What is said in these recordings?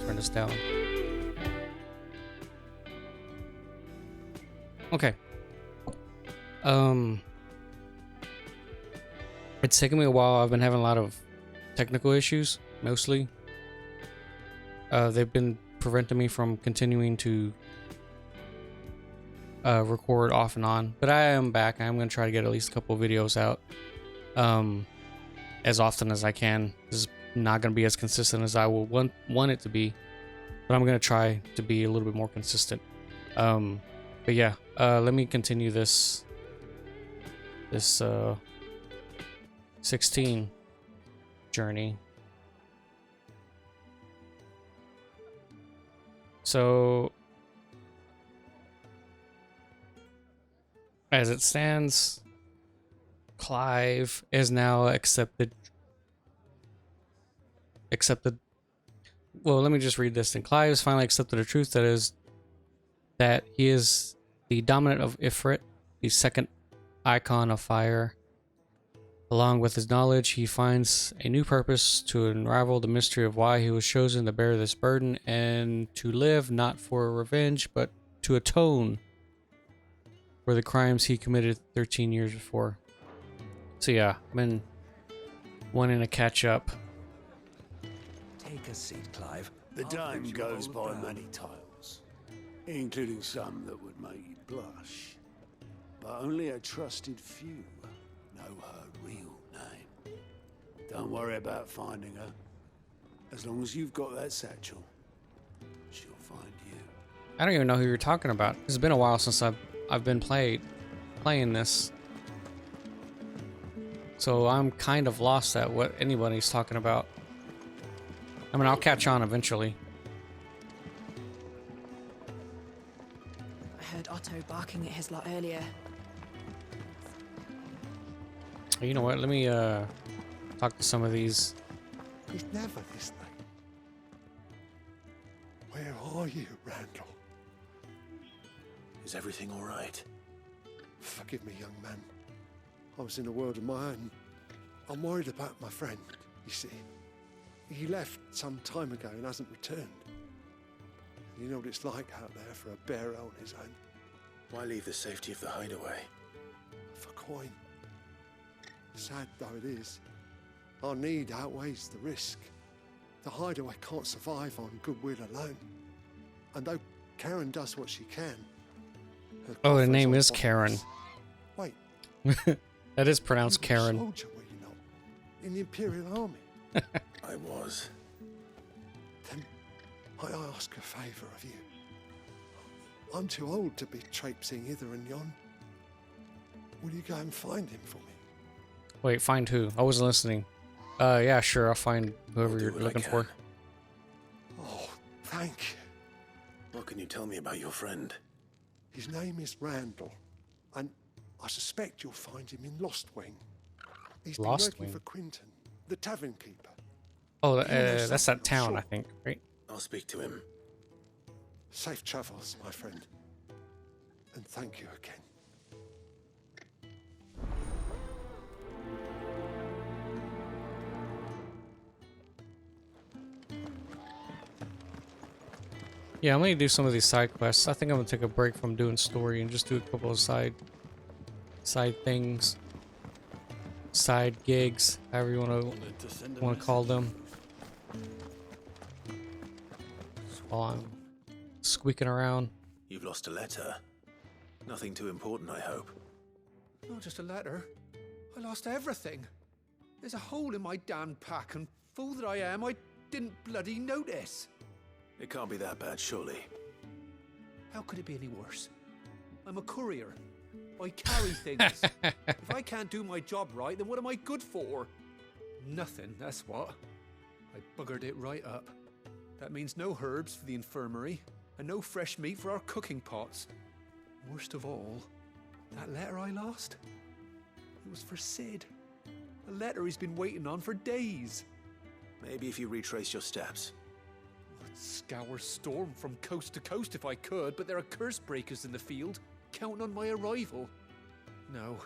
turn this down. Okay. It's taken me a while. I've been having a lot of technical issues, mostly. They've been preventing me from continuing to record off and on, but I am back. I'm going to try to get at least a couple of videos out as often as I can. This is not going to be as consistent as I will want it to be, but I'm going to try to be a little bit more consistent. But yeah, let me continue this 16 journey. So as it stands, Clive is now accepted. Well, let me just read this. And Clive has finally accepted the truth that he is the dominant of Ifrit, the second icon of fire. Along with his knowledge, he finds a new purpose to unravel the mystery of why he was chosen to bear this burden and to live not for revenge, but to atone for the crimes he committed 13 years before. So yeah, I've been wanting to catch up. Take a seat, Clive. The dame goes by many titles, including some that would make you blush. But only a trusted few know her real name. Don't worry about finding her. As long as you've got that satchel, she'll find you. I don't even know who you're talking about. It's been a while since I've been playing this. So I'm kind of lost at what anybody's talking about. I mean, I'll catch on eventually. I heard Otto barking at his lot earlier. You know what? Let me talk to some of these. He's never this night. Where are you, Randall? Is everything all right? Forgive me, young man. I was in a world of my own. I'm worried about my friend, you see. He left some time ago and hasn't returned. You know what it's like out there for a bearer on his own. Why leave the safety of the hideaway? For coin. Sad though it is, our need outweighs the risk. The hideaway can't survive on goodwill alone. And though Karen does what she can... Oh, the name is Karen. Wait. That is pronounced You were a Karen. soldier, were you not? In the Imperial Army? I was. Then I ask a favour of you. I'm too old to be traipsing hither and yon. Will you go and find him for me? Wait, find who? I wasn't listening. Yeah, sure. I'll find whoever I'll do you're what I looking can. for. Oh, thank you. What can you tell me about your friend? His name is Randall, and I suspect you'll find him in Lost Wing. He's been Lost working Wing? for Quinton, the tavern keeper. Oh, You know that's that something, I'm town, sure. I think, right? I'll speak to him. Safe travels, my friend. And thank you again. Yeah, I'm gonna do some of these side quests. I think I'm gonna take a break from doing story and just do a couple of side things, side gigs, however you want to call them. While I'm squeaking around. You've lost a letter. Nothing too important, I hope. Not just a letter. I lost everything. There's a hole in my damn pack, and fool that I am, I didn't bloody notice. It can't be that bad, surely. How could it be any worse? I'm a courier. I carry things. If I can't do my job right, then what am I good for? Nothing, that's what. I buggered it right up. That means no herbs for the infirmary, and no fresh meat for our cooking pots. Worst of all, that letter I lost, it was for Sid. A letter he's been waiting on for days. Maybe if you retrace your steps. I'd scour Storm from coast to coast if I could, but there are curse breakers in the field, counting on my arrival. No,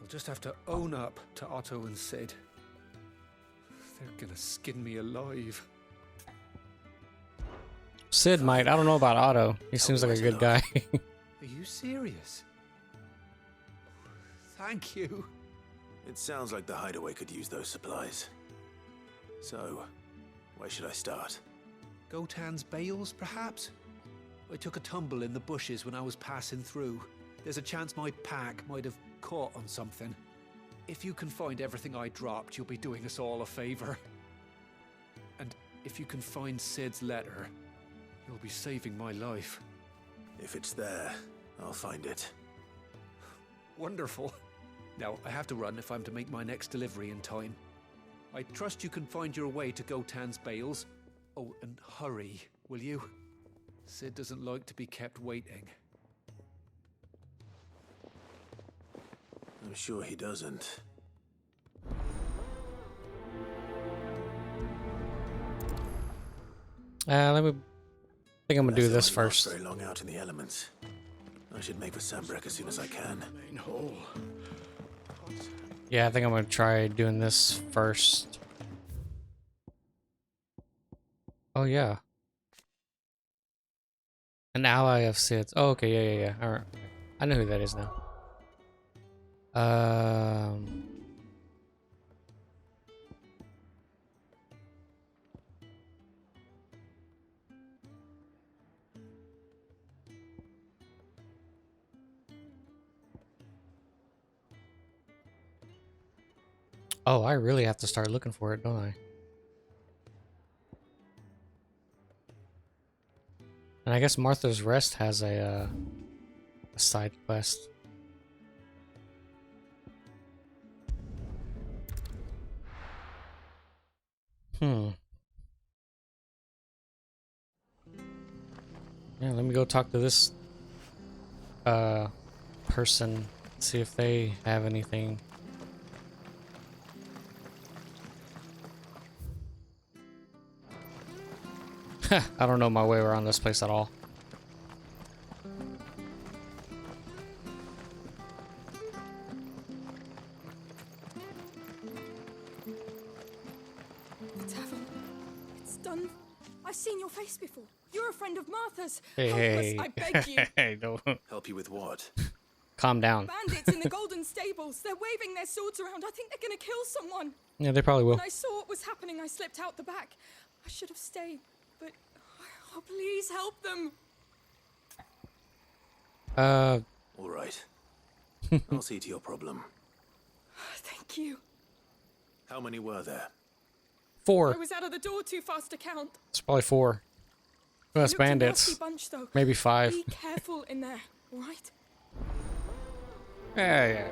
I'll just have to own up to Otto and Sid. They're gonna skin me alive. Sid might. I don't know about Otto. He seems like a good guy. Are you serious? Thank you. It sounds like the hideaway could use those supplies. So, where should I start? Gotan's bales, perhaps? I took a tumble in the bushes when I was passing through. There's a chance my pack might have caught on something. If you can find everything I dropped, you'll be doing us all a favor. And if you can find Sid's letter, you'll be saving my life. If it's there, I'll find it. Wonderful. Now, I have to run if I'm to make my next delivery in time. I trust you can find your way to Gotan's bales. Oh, and hurry, will you? Sid doesn't like to be kept waiting. I'm sure he doesn't. Let me. I think I'm gonna do Unless this it might last first. Very long out in the elements. I should make for Sambrek as soon as I can. Main hall. Yeah, I think I'm gonna try doing this first. Oh yeah. An ally of Sid's. Oh, okay, yeah. All right, I know who that is now. Oh, I really have to start looking for it, don't I? And I guess Martha's Rest has a side quest. Yeah, let me go talk to this person, see if they have anything. I don't know my way around this place at all. The tavern. It's done. I've seen your face before. You're a friend of Martha's. Hey, Help us, hey, I beg you. hey, don't Help you with what? calm down. Bandits in the golden stables. They're waving their swords around. I think they're gonna kill someone. Yeah, they probably will. When I saw what was happening, I slipped out the back. I should have stayed, but oh, please help them. All right. I'll see to your problem. Thank you. How many were there? 4. I was out of the door too fast to count. It's probably 4. That's Looked a bandits. nasty bunch, though. Maybe 5. Be careful in there, all right? Yeah.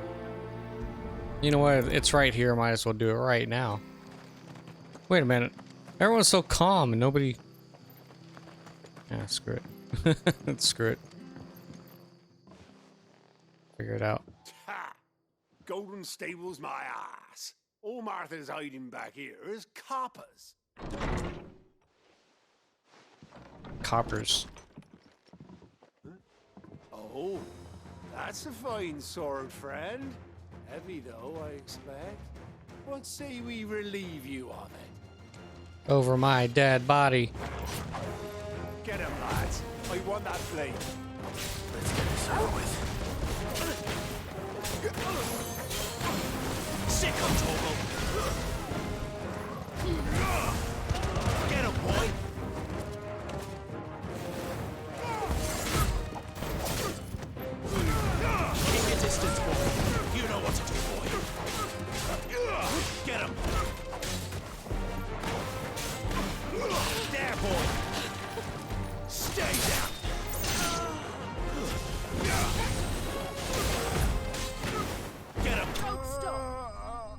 You know what? It's right here. Might as well do it right now. Wait a minute. Everyone's so calm and nobody... Yeah, screw it. Screw it. Figure it out. Ha! Golden Stables, my ass. All Martha's hiding back here is coppers. Coppers. Oh, that's a fine sword, friend. Heavy though, I expect. What say we relieve you of it? Over my dead body. Get him, lads. I want that blade. Let's get this over with. Sick of trouble. Get him, boy. Keep your distance, boy. You know what to do, boy. Get him. There, boy. Stay down. Get him. Don't stop.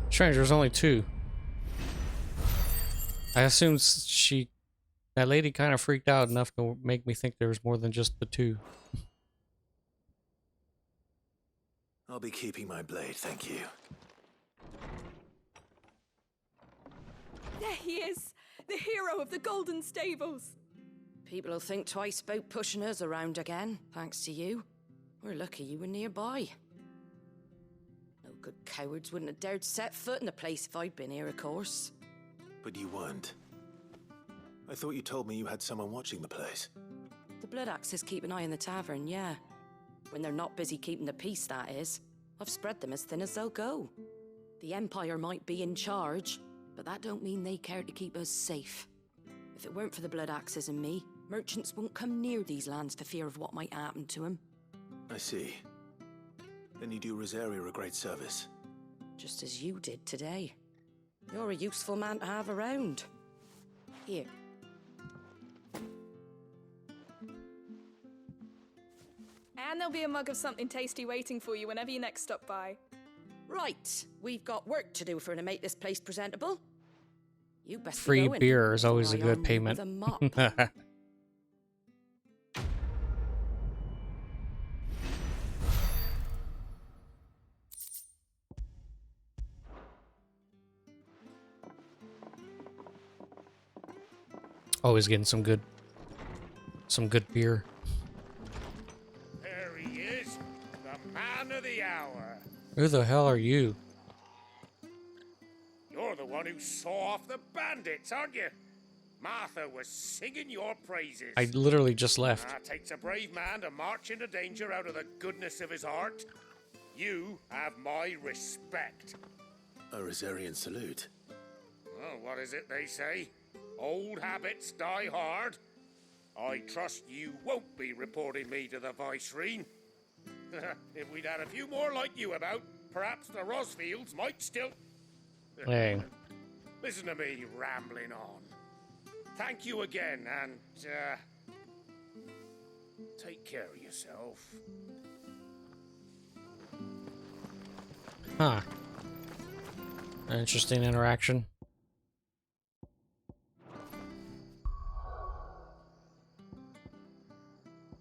Strange, there's only 2. I assume that lady kind of freaked out enough to make me think there was more than just the 2. I'll be keeping my blade, thank you. There he is, the hero of the golden stables. People will think twice about pushing us around again, thanks to you. We're lucky you were nearby. No good cowards wouldn't have dared set foot in the place if I'd been here, of course. But you weren't. I thought you told me you had someone watching the place. The Blood Axes keep an eye on the tavern, yeah. When they're not busy keeping the peace, that is. I've spread them as thin as they'll go. The Empire might be in charge, but that don't mean they care to keep us safe. If it weren't for the Blood Axes and me, merchants won't come near these lands for fear of what might happen to them. I see. Then you do Rosaria a great service. Just as you did today. You're a useful man to have around. Here. And there'll be a mug of something tasty waiting for you whenever you next stop by. Right, we've got work to do to make this place presentable. You best be Free going. beer is always a I good arm you payment. with a mop. Always getting some good beer. There he is, the man of the hour. Who the hell are you? You're the one who saw off the bandits, aren't you? Martha was singing your praises. I literally just left. Takes a brave man to march into danger out of the goodness of his heart. You have my respect. A Rosarian salute. Oh, what is it they say? Old habits die hard. I trust you won't be reporting me to the Viceroy. If we'd had a few more like you about, perhaps the Rosfields might still... Hey. Listen to me rambling on. Thank you again, and, take care of yourself. Huh. An interesting interaction.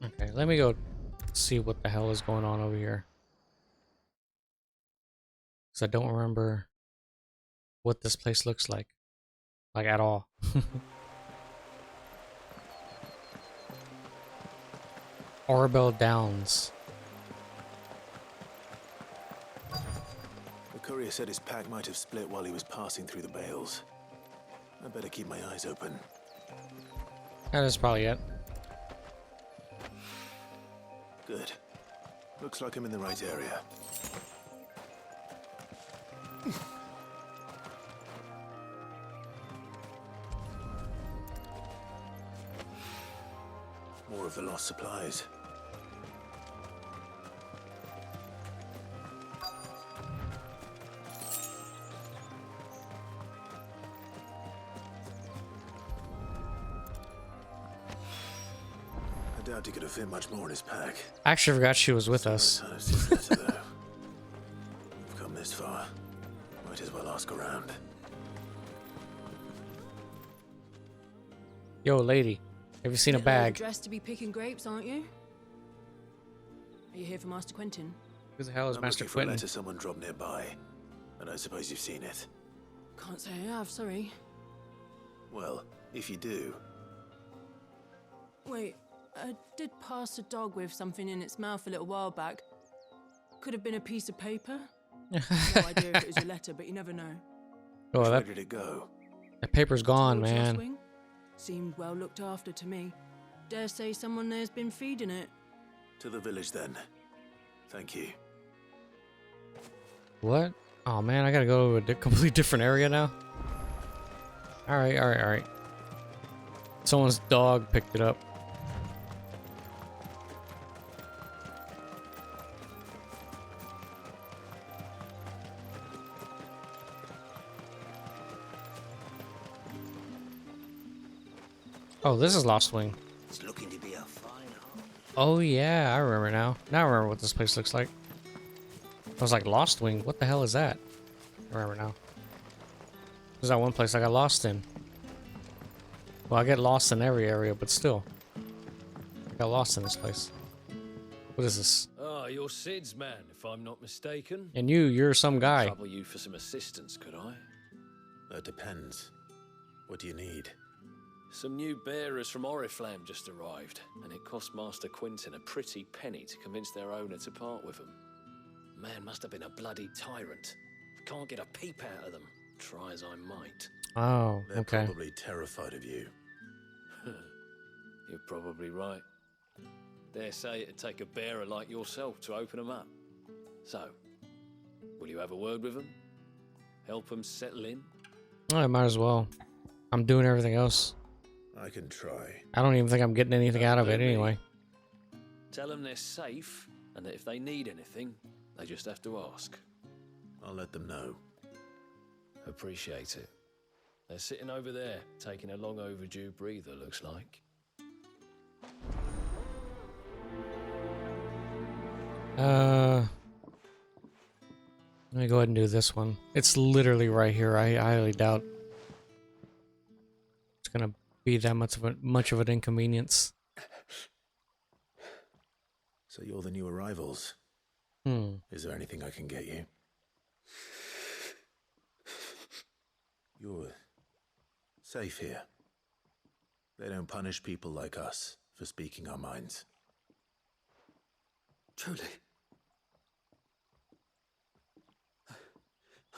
Okay, let me go see what the hell is going on over here. Because I don't remember what this place looks like. Like, at all. Orbel Downs. The courier said his pack might have split while he was passing through the bales. I better keep my eyes open. That is probably it. Good. Looks like I'm in the right area. More of the lost supplies. I doubt he could have fit much more in his pack. I actually forgot she was with us. Kind of serious, though. We've come this far. Might as well ask around. Yo, lady. Have you seen a bag? Dressed to be picking grapes, aren't you? Are you here for Master Quentin? Who the hell is I'm Master looking for a Quentin? letter someone dropped nearby, and I suppose you've seen it. Can't say I have, sorry. Well, if you do, Wait, I did pass a dog with something in its mouth a little while back. Could have been a piece of paper. No idea if it was a letter, but you never know. Oh, where that did it go? paper's gone, Towards man. Wing. Seemed well looked after to me. Dare say someone there's been feeding it. To the village, then. Thank you. What? Oh man, I gotta go to a completely different area now. Alright, alright, alright. Someone's dog picked it up. Oh, this is Lost Wing. It's looking to be a fine home. Oh yeah, I remember now. Now I remember what this place looks like. I was like, Lost Wing? What the hell is that? I remember now. There's that one place I got lost in. Well, I get lost in every area, but still. I got lost in this place. What is this? Ah, you're Sid's man, if I'm not mistaken. And you're some guy. Trouble you for some assistance, could I? That depends. What do you need? Some new bearers from Oriflamme just arrived, and it cost Master Quentin a pretty penny to convince their owner to part with them. Man must have been a bloody tyrant. Can't get a peep out of them, try as I might. Oh, They're okay. probably terrified of you. probably right. Dare say it'd take a bearer like yourself to open them up. So, will you have a word with them? Help them settle in? I might as well. I'm doing everything else. I can try. I don't even think I'm getting anything out of it anyway. Tell them they're safe, and that if they need anything, they just have to ask. I'll let them know. Appreciate it. They're sitting over there, taking a long overdue breather, looks like. Let me go ahead and do this one. It's literally right here. I highly doubt it's gonna be that much of an inconvenience. So you're the new arrivals. Is there anything I can get you? You're safe here. They don't punish people like us for speaking our minds. Truly.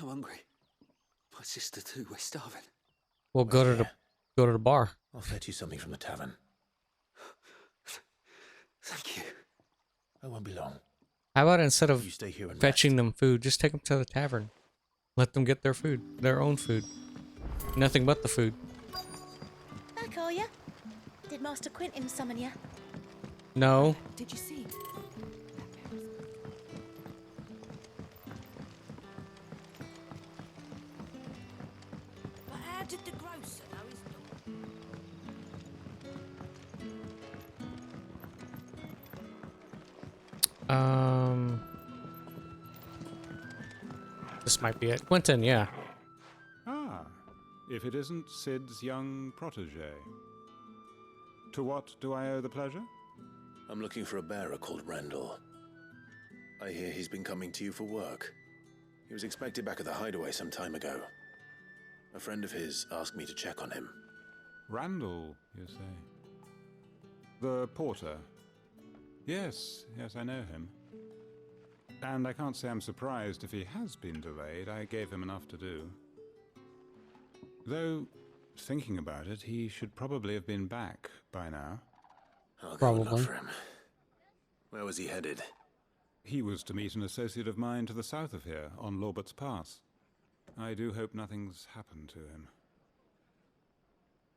I'm hungry. My sister too, we're starving. We'll go to the bar. I'll fetch you something from the tavern. Thank you. I won't be long. How about instead of You stay here and fetching rest. them food, just take them to the tavern. Let them get their food, their own food. Nothing but the food. Back are ya? Did Master Quentin summon ya? No. Did you see? But how did the grocer know his This might be it. Quentin, yeah. Ah, if it isn't Sid's young protege. To what do I owe the pleasure? I'm looking for a bearer called Randall. I hear he's been coming to you for work. He was expected back at the hideaway some time ago. A friend of his asked me to check on him. Randall, you say? The porter? Yes, I know him. And I can't say I'm surprised if he has been delayed. I gave him enough to do. Though, thinking about it, he should probably have been back by now. I'll go Probably. look for him. Where was he headed? He was to meet an associate of mine to the south of here, on Lorbert's Pass. I do hope nothing's happened to him.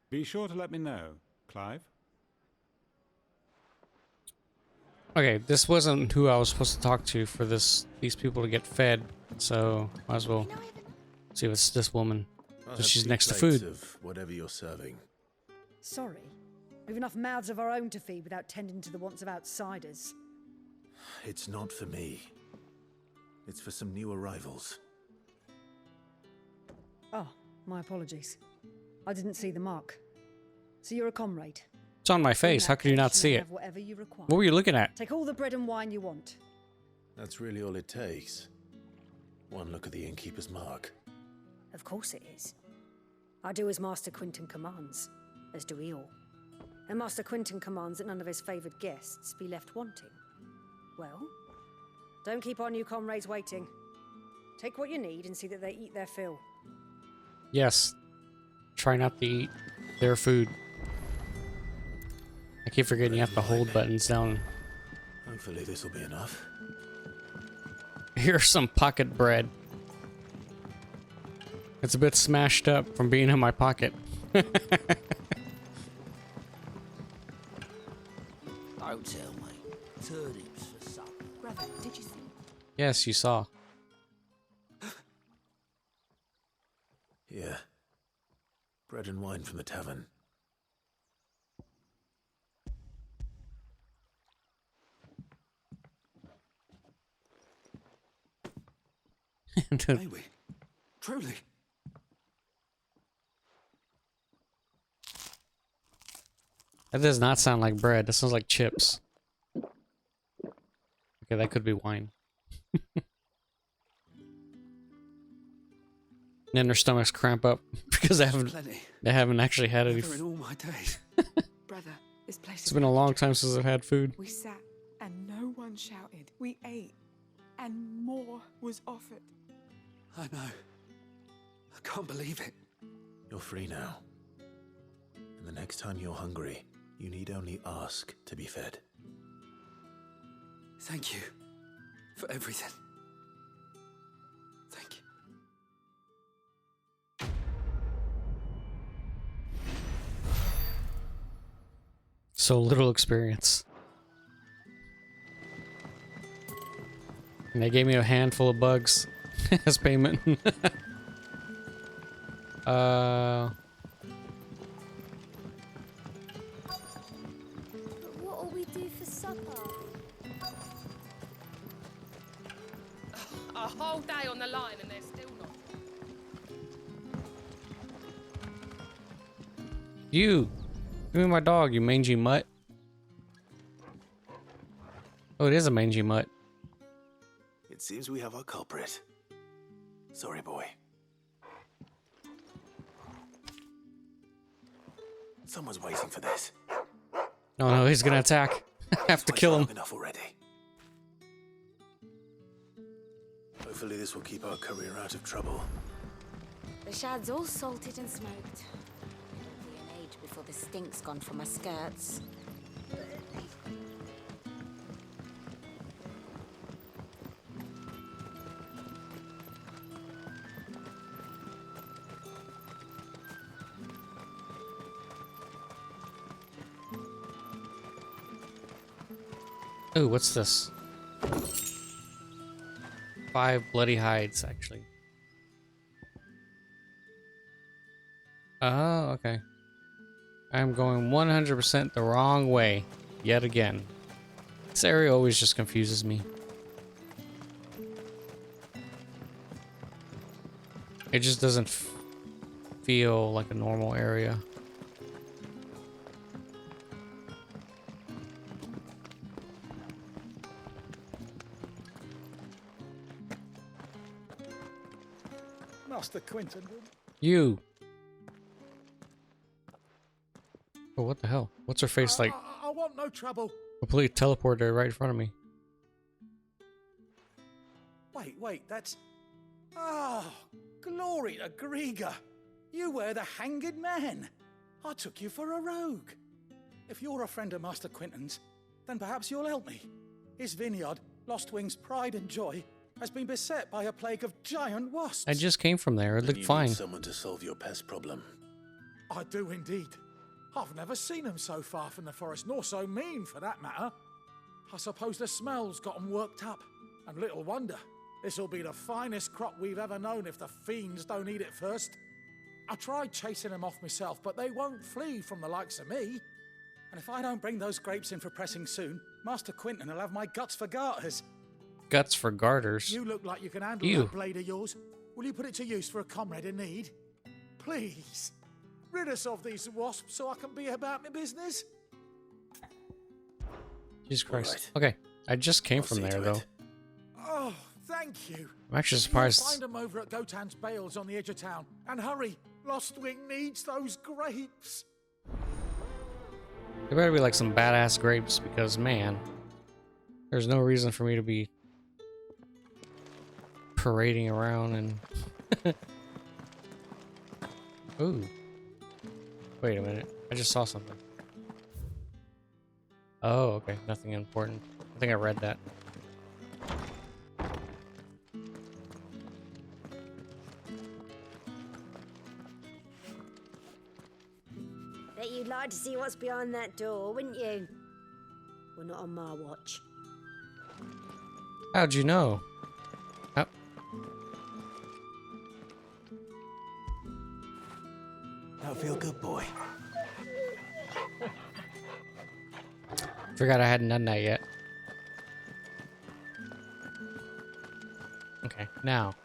Be sure to let me know, Clive. Okay, this wasn't who I was supposed to talk to for these people to get fed, so might as well see if it's this woman. I'll So have she's 2 next to plates food. of whatever you're serving. Sorry. We've enough mouths of our own to feed without tending to the wants of outsiders. It's not for me. It's for some new arrivals. Oh, my apologies. I didn't see the mark. So you're a comrade. It's on my face. In How that could you not case, see may it? have whatever you require. What were you looking at? Take all the bread and wine you want. That's really all it takes. One look at the innkeeper's mark. Of course it is. I do as Master Quentin commands, as do we all. And Master Quentin commands that none of his favoured guests be left wanting. Well, don't keep our new comrades waiting. Take what you need and see that they eat their fill. Yes. Try not to eat their food. I keep forgetting you have to hold buttons down. Hopefully this will be enough. Here's some pocket bread. It's a bit smashed up from being in my pocket. Don't tell me. Turnips for supper. Brother, did you see? Yes, you saw. Yeah. Bread and wine from the tavern. May we? Truly? That does not sound like bread. That sounds like chips. Okay, that could be wine. And then their stomachs cramp up because they haven't actually had any. Never in all my days. Brother, this place It's is been a magic. long time since I've had food. We sat and no one shouted. We ate and more was offered. I know. I can't believe it. You're free now. And the next time you're hungry, You need only ask to be fed. Thank you for everything. Thank you. So little experience. And they gave me a handful of bugs as payment. What'll we do for supper? A whole day on the line and they're still not. You! Give me my dog, you mangy mutt. Oh, it is a mangy mutt. It seems we have our culprit. Sorry, boy. Someone's waiting for this. Oh no, he's gonna attack. I have to kill him. Enough already. Hopefully this will keep our career out of trouble. The shad's all salted and smoked. It'll be an age before the stink's gone from my skirts. Ooh, what's this? 5 bloody hides, actually. Oh, okay. I'm going 100% the wrong way, yet again. This area always just confuses me. It just doesn't feel like a normal area. Master Quinton. You. Oh, what the hell? What's her face like? I want no trouble. Completely teleported right in front of me. Wait, that's... Oh, glory to Griga. You were the hanged man. I took you for a rogue. If you're a friend of Master Quinton's, then perhaps you'll help me. His vineyard, Lostwing's pride and joy, has been beset by a plague of giant wasps. I just came from there. It looked You fine. need someone to solve your pest problem. I do indeed. I've never seen them so far from the forest, nor so mean for that matter. I suppose the smell's got them worked up. And little wonder. This'll be the finest crop we've ever known if the fiends don't eat it first. I tried chasing them off myself, but they won't flee from the likes of me. And if I don't bring those grapes in for pressing soon, Master Quinton will have my guts for garters. Guts for garters. You look like you can handle Ew. that blade of yours. Will you put it to use for a comrade in need? Please. Rid us of these wasps so I can be about my business. Jesus Christ. Okay, I just came from there, though. Oh, thank you. I'm actually You'll surprised. find them over at Gotan's Bales on the edge of town. And hurry, Lostwing needs those grapes. There better be like some badass grapes because, man, there's no reason for me to be parading around and... Ooh. Wait a minute. I just saw something. Oh, okay. Nothing important. I think I read that. Bet you'd like to see what's behind that door, wouldn't you? Well, not on my watch. How'd you know? Oh. That'll feel good, boy. Forgot I hadn't done that yet. Okay, now.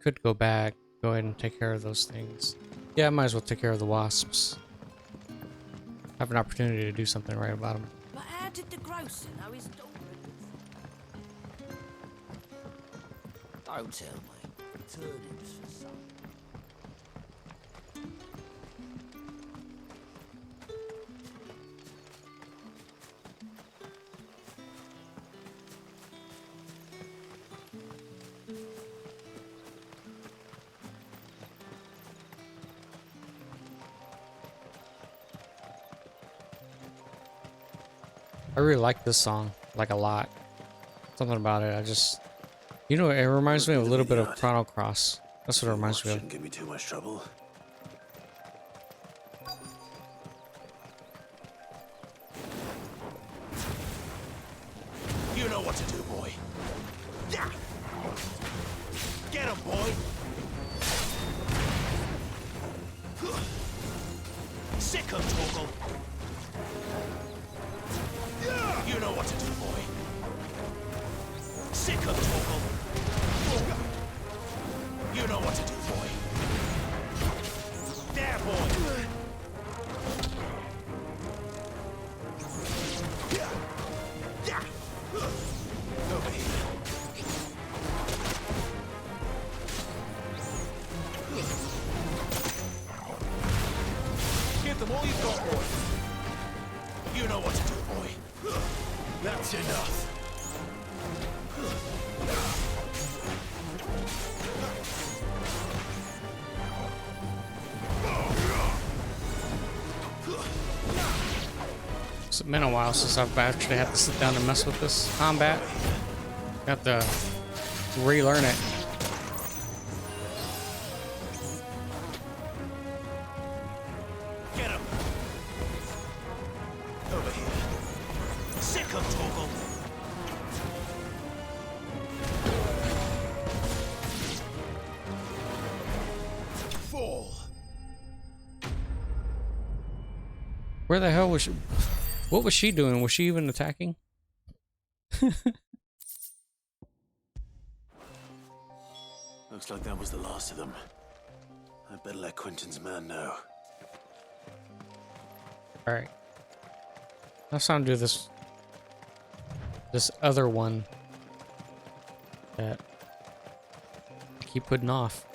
Could go back, go ahead and take care of those things. Yeah, I might as well take care of the wasps. Have an opportunity to do something right about them. But how did the grocer know his daughter? Don't tell me. Turnips for some. I really like this song, like a lot. Something about it. I just, you know, it reminds me of a little bit of Chrono Cross. That's what it reminds me of. Shouldn't give me too much trouble. You know what to do, boy. Yeah. Get him, boy. Sick him, Torgal. You know what to do, boy. Sick him, Torgal. You know what to do, boy. There, boy. Over here. Give them all you've got, boy. You know what to do, boy. That's enough. It's been a while since I've actually had to sit down and mess with this combat. Got to relearn it. Get him. Over here. Sick him, Torgal. Fall. Where the hell was she? What was she doing? Was she even attacking? Looks like that was the last of them. I'd better let Quentin's man know. Alright. Let's not do this other one that I keep putting off.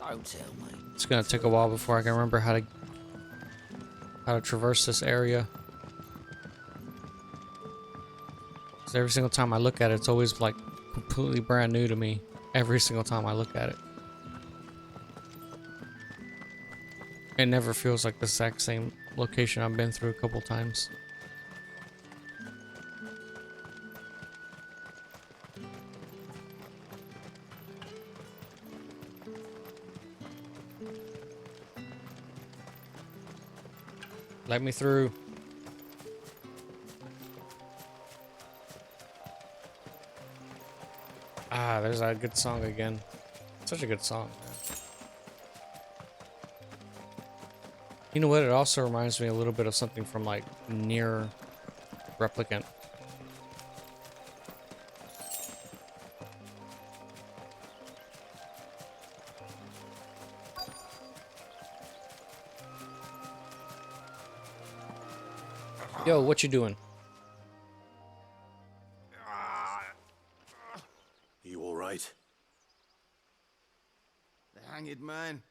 Don't tell me. It's gonna take a while before I can remember how to traverse this area. 'Cause every single time I look at it, it's always like completely brand new to me. Every single time I look at it. It never feels like the exact same location I've been through a couple times. Let me through. Ah, there's that good song again. Such a good song. You know what? It also reminds me a little bit of something from like Near Replicant. Yo, what you doing? You all right? The hanged man.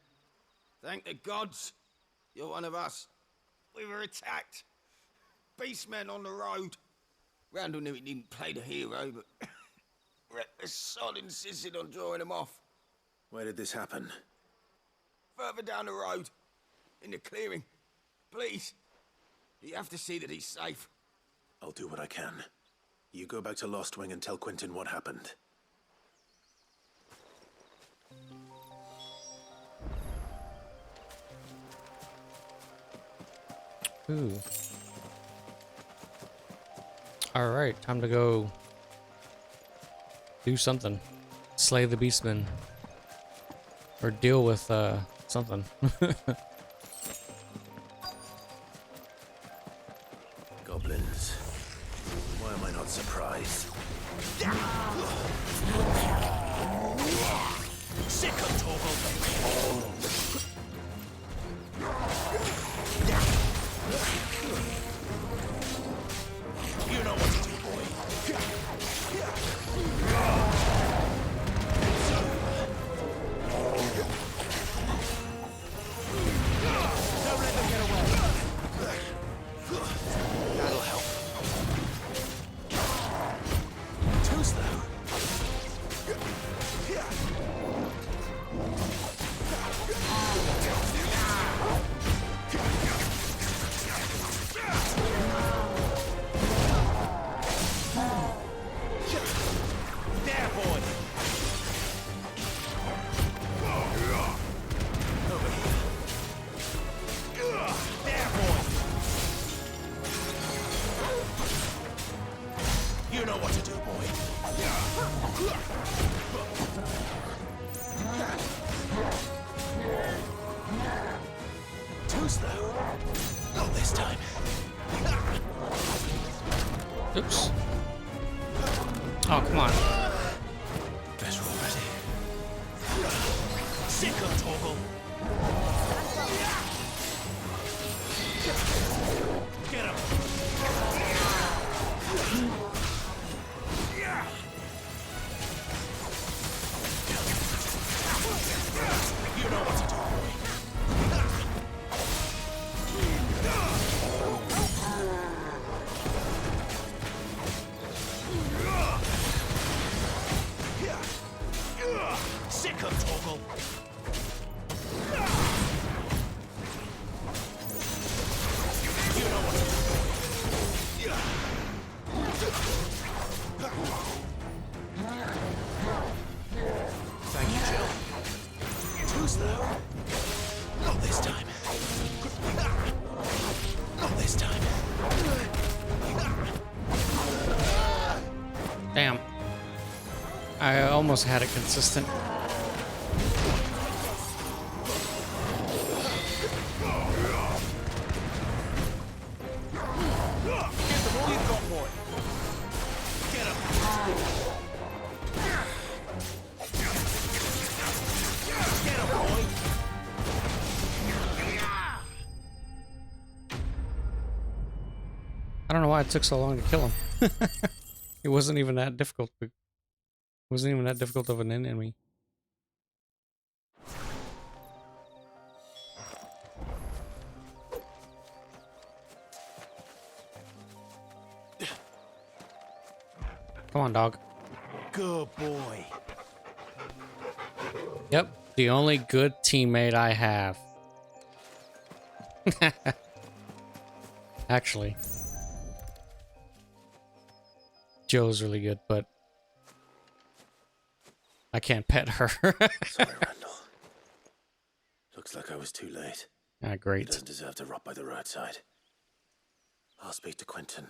Thank the gods. You're one of us. We were attacked. Beastmen on the road. Randall knew he didn't play the hero, but the sod insisted on drawing him off. Where did this happen? Further down the road. In the clearing. Please. You have to see that he's safe. I'll do what I can. You go back to Lost Wing and tell Quentin what happened. Ooh. Alright, time to go do something. Slay the Beastmen. Or deal with something. Goblins. Why am I not surprised? Sick of Torgal. this time. Oops. Oh, come on. Better already. Sick of Torgal. Get him. You know what to do. Sick of Torgal. You know what to do. Thank you, Jill. Too slow. Not this time. Not this time. Damn. I almost had it consistent. I don't know why it took so long to kill him. It wasn't even that difficult. It wasn't even that difficult of an enemy. Come on, dog. Good boy. Yep, the only good teammate I have. Actually, Joe's really good, but I can't pet her. Sorry, Randall. Looks like I was too late. Ah, He great. doesn't deserve to rot by the roadside. I'll speak to Quentin.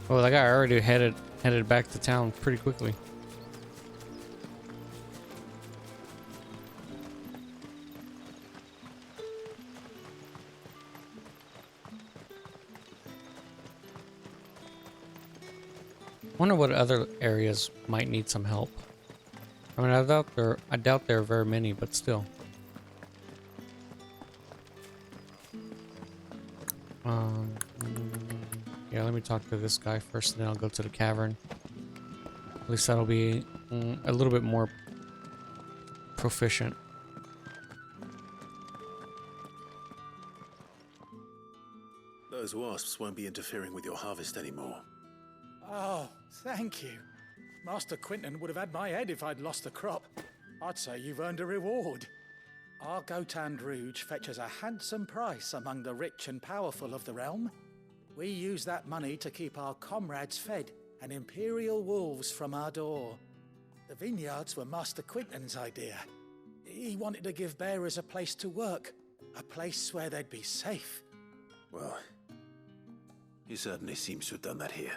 Oh, that guy already headed back to town pretty quickly. Wonder what other areas might need some help. I mean, I doubt there are very many, but still. Yeah, let me talk to this guy first, and then I'll go to the cavern. At least that'll be a little bit more proficient. Those wasps won't be interfering with your harvest anymore. Oh, thank you. Master Quentin would have had my head if I'd lost the crop. I'd say you've earned a reward. Our Gotand Rouge fetches a handsome price among the rich and powerful of the realm. We use that money to keep our comrades fed and imperial wolves from our door. The vineyards were Master Quentin's idea. He wanted to give bearers a place to work, a place where they'd be safe. Well, he certainly seems to have done that here.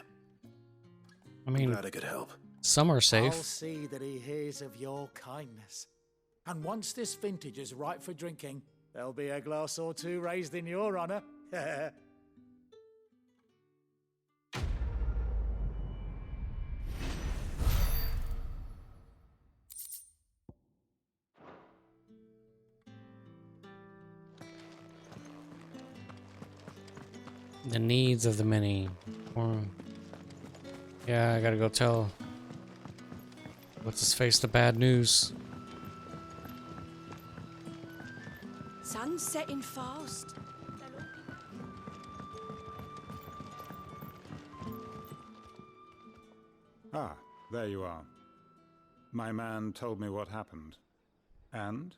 I mean, Glad I could help. some are safe. I'll see that he hears of your kindness. And once this vintage is ripe for drinking, there'll be a glass or two raised in your honor. The needs of the many. Yeah, I gotta go tell what's his face the bad news. Sun's setting fast. Ah, there you are. My man told me what happened. And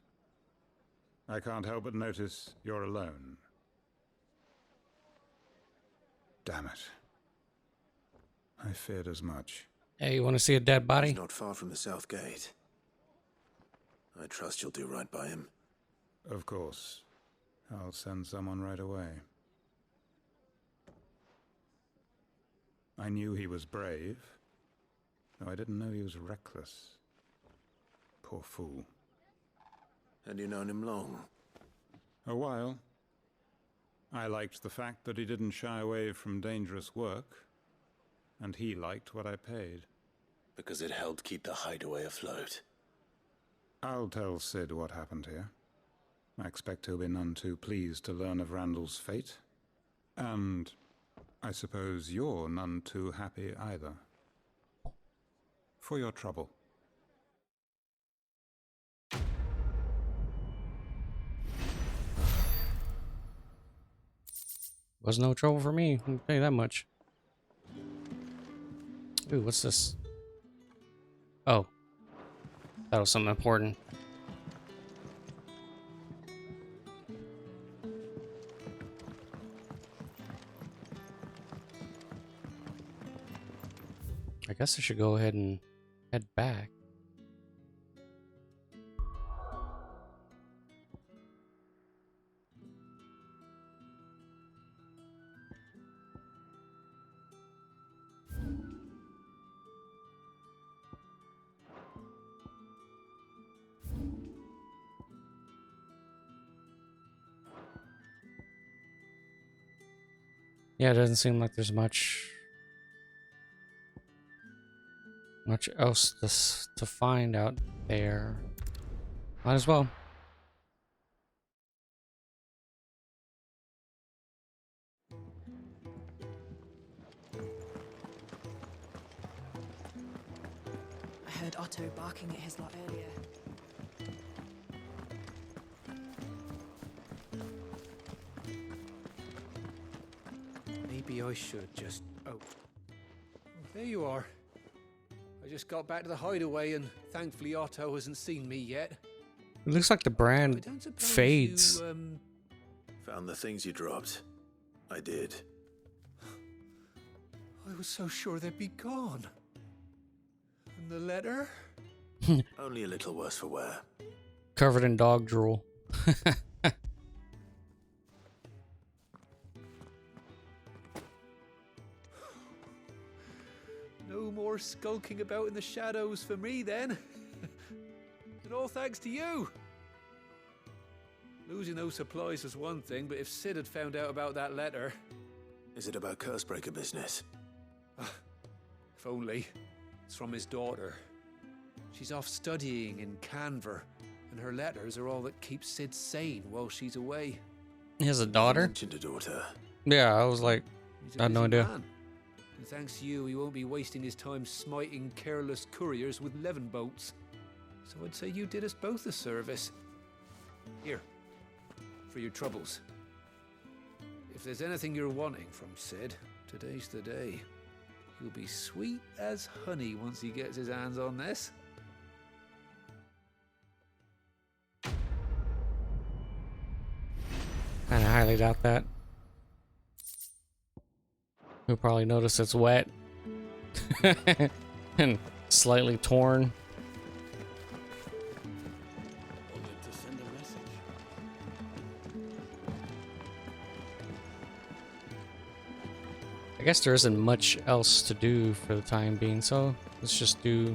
I can't help but notice you're alone. Damn it. I feared as much. Hey, you want to see a dead body? He's not far from the south gate. I trust you'll do right by him. Of course. I'll send someone right away. I knew he was brave, though I didn't know he was reckless. Poor fool. And you known him long? A while. I liked the fact that he didn't shy away from dangerous work, and he liked what I paid. Because it helped keep the hideaway afloat. I'll tell Sid what happened here. I expect he'll be none too pleased to learn of Randall's fate. And I suppose you're none too happy either. For your trouble. Was no trouble for me, I'll tell you that much. Ooh, what's this? Oh. That was something important. I guess I should go ahead and head back. Yeah, it doesn't seem like there's much else to find out there. Might as well. I heard Otto barking at his lot earlier. Maybe I should just... Oh, there you are. I just got back to the hideaway and thankfully Otto hasn't seen me yet. It looks like the brand fades. You, Found the things you dropped. I did. I was so sure they'd be gone. And the letter? Only a little worse for wear. Covered in dog drool. No more skulking about in the shadows for me then. And all thanks to you. Losing those supplies was one thing, but if Sid had found out about that letter... Is it about Cursebreaker business? If only. It's from his daughter. She's off studying in Canver, and her letters are all that keeps Sid sane while she's away. He has a daughter? You mentioned a daughter. Yeah, I was like, I had no idea. Man. And thanks to you, he won't be wasting his time smiting careless couriers with levin bolts. So I'd say you did us both a service. Here, for your troubles. If there's anything you're wanting from Sid, today's the day. He'll be sweet as honey once he gets his hands on this. Kinda highly doubt that. You'll probably notice it's wet. And slightly torn. To send a message. I guess there isn't much else to do for the time being, so let's just do...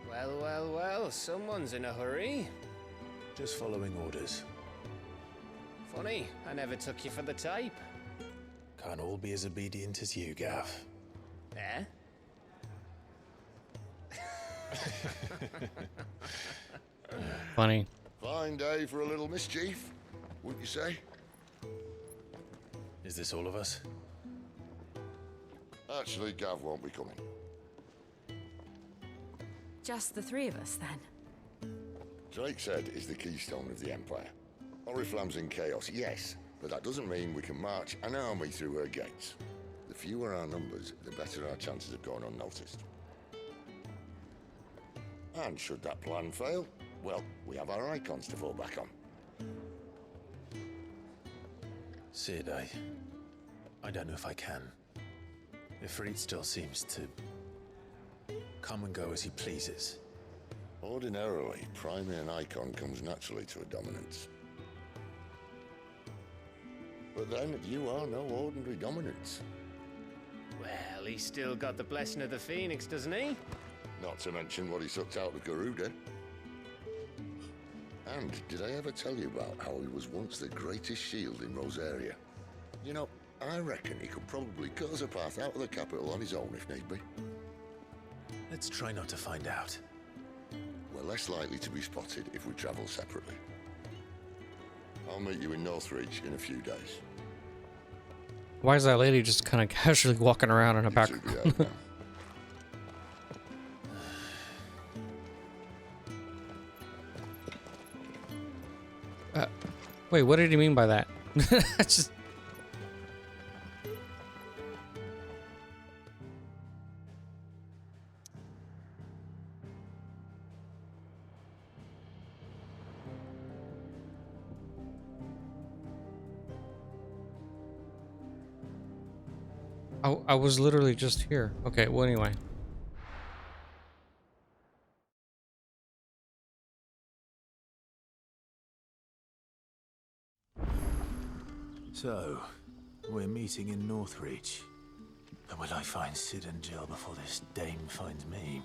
Well, well, well, someone's in a hurry. Just following orders. Funny, I never took you for the type. Can't all be as obedient as you, Gav. Eh? Funny. Fine day for a little mischief, wouldn't you say? Is this all of us? Actually, Gav won't be coming. Just the three of us, then? Drake's Head is the keystone of the Empire. Oriflamme's in chaos, yes, but that doesn't mean we can march an army through her gates. The fewer our numbers, the better our chances of going unnoticed. And should that plan fail, well, we have our icons to fall back on. Sid, I don't know if I can. Ifrit still seems to come and go as he pleases. Ordinarily, priming an icon comes naturally to a dominance. But then, you are no ordinary dominance. Well, he's still got the blessing of the Phoenix, doesn't he? Not to mention what he sucked out of Garuda. And did I ever tell you about how he was once the greatest shield in Rosaria? You know, I reckon he could probably cut us a path out of the capital on his own if need be. Let's try not to find out. We're less likely to be spotted if we travel separately. I'll meet you in Northreach in a few days. Why is that lady just kind of casually walking around in the back? Wait, what did he mean by that? Just... I was literally just here. Okay, well anyway. So, we're meeting in Northreach. But will I find Sid and Jill before this dame finds me?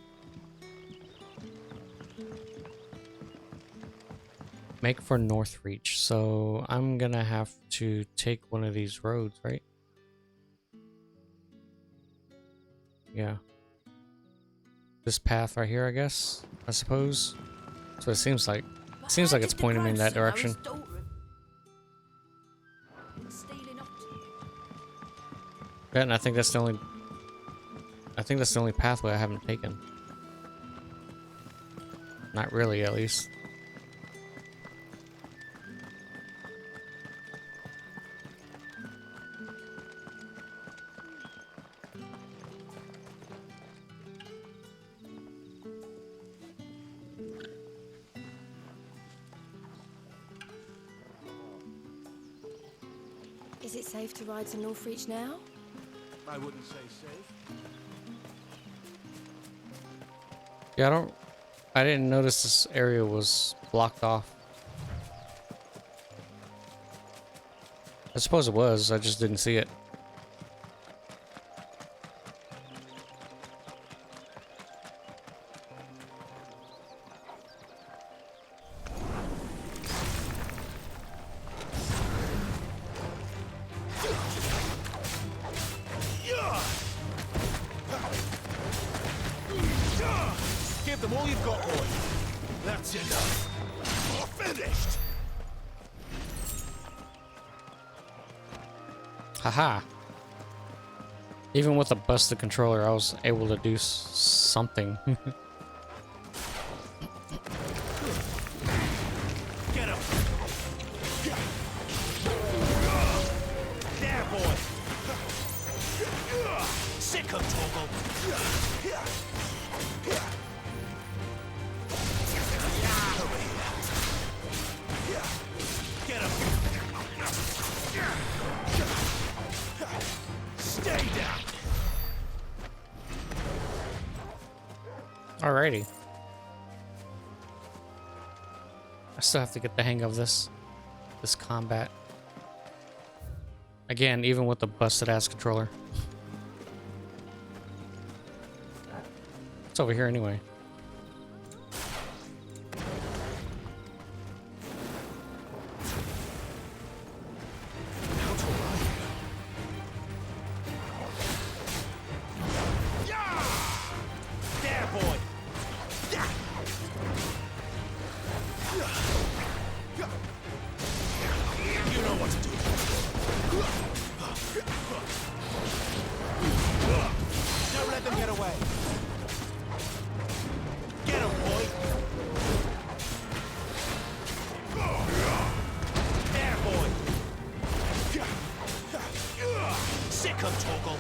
Make for Northreach. So I'm gonna have to take one of these roads, right? Yeah. This path right here, I guess. I suppose. That's what it seems like. It seems like it's pointing me in that direction. Yeah, and I think that's the only pathway I haven't taken. Not really, at least. Is it safe to ride to Northreach now? I wouldn't say safe. Yeah, I didn't notice this area was blocked off. I suppose it was, I just didn't see it. Give them all you've got, boy. That's enough. We're finished. Haha. Even with a busted controller, I was able to do something. Get him. There, boy. Sick of Toggle. Get him. Stay down. Alrighty. I still have to get the hang of this combat. Again, even with the busted ass controller. It's over here anyway. There, boy. You know what to do. Don't let them get away. Get him, boy. There, boy. Sick of Toggle.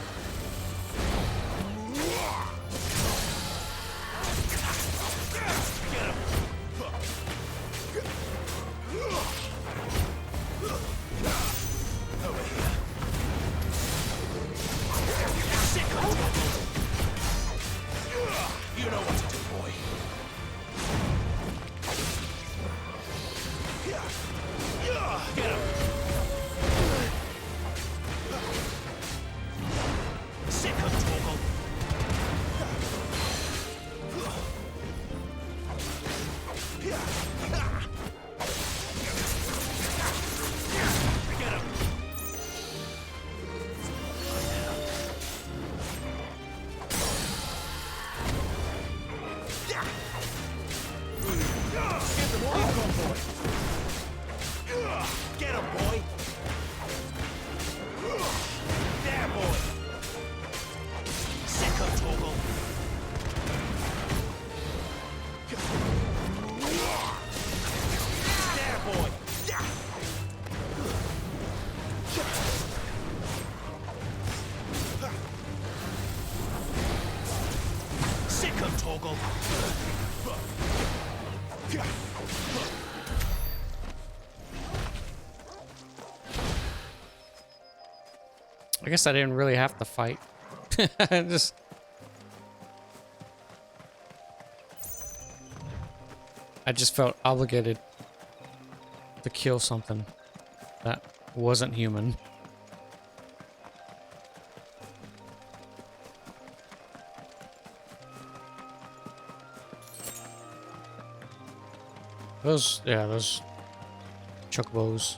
Get him, boy! There, boy! Sick of Toggle! There, boy! Sick of Toggle! I guess I didn't really have to fight. Just I just felt obligated to kill something that wasn't human. Those chocobos.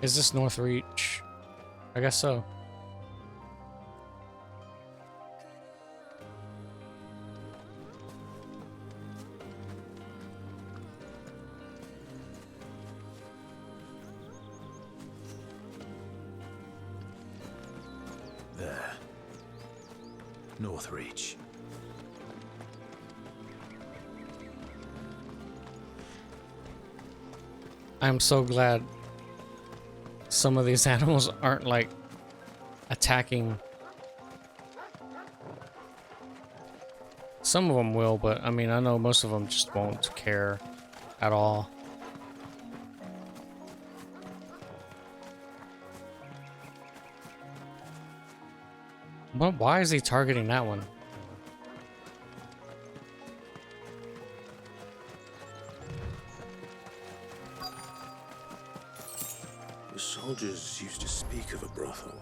Is this North Reach? I guess so. There. North Reach. I'm so glad some of these animals aren't like attacking. Some of them will, but I mean, I know most of them just won't care at all. Why is he targeting that one? The soldiers used to speak of a brothel,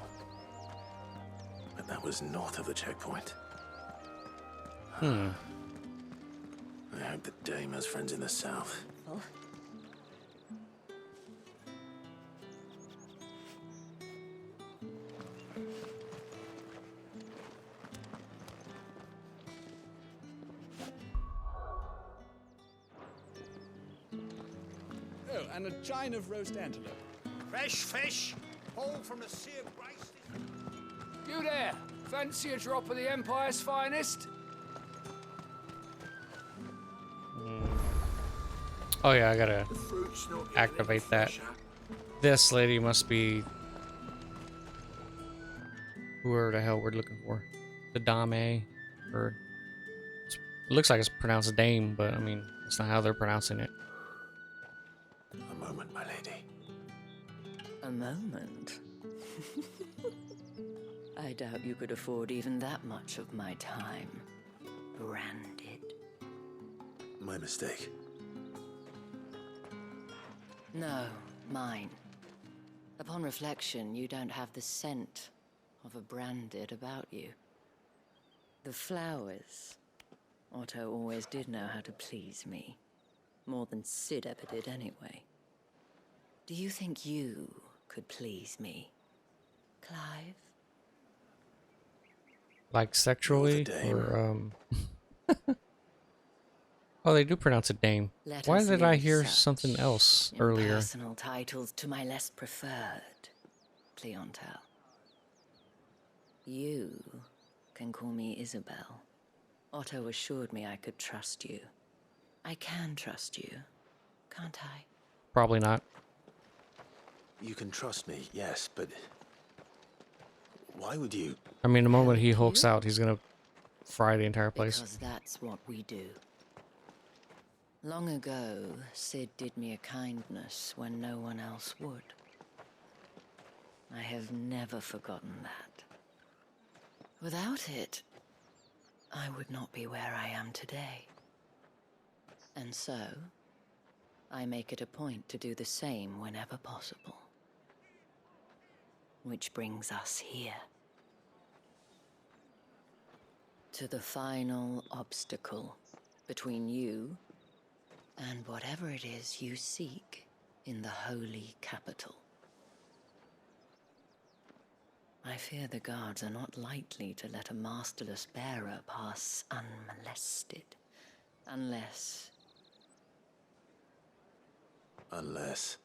but that was north of the checkpoint. Hmm. I hope that Dame has friends in the south. Oh, and a chine of roast antelope. Fresh fish, hauled from the Sea of Grace. You there? Fancy a drop of the Empire's finest? Oh yeah, I gotta activate that. This lady must be whoever the hell we're looking for. The Dame, or it looks like it's pronounced Dame, but I mean that's not how they're pronouncing it. A moment, my lady. A moment? I doubt you could afford even that much of my time. Branded. My mistake. No, mine. Upon reflection, you don't have the scent of a branded about you. The flowers. Otto always did know how to please me. More than Sid ever did anyway. Do you think you could please me, Clive? Like sexually, or oh, they do pronounce it Dame. Why did I hear something else earlier? Personal titles to my less preferred, Cleontel. You can call me Isabel. Otto assured me I could trust you. I can trust you, can't I? Probably not. You can trust me, yes, but why would you? I mean, the moment he hulks out, he's gonna fry the entire place. Because that's what we do. Long ago, Sid did me a kindness when no one else would. I have never forgotten that. Without it, I would not be where I am today. And so, I make it a point to do the same whenever possible. Which brings us here. To the final obstacle between you and whatever it is you seek in the holy capital. I fear the guards are not likely to let a masterless bearer pass unmolested. Unless... Unless...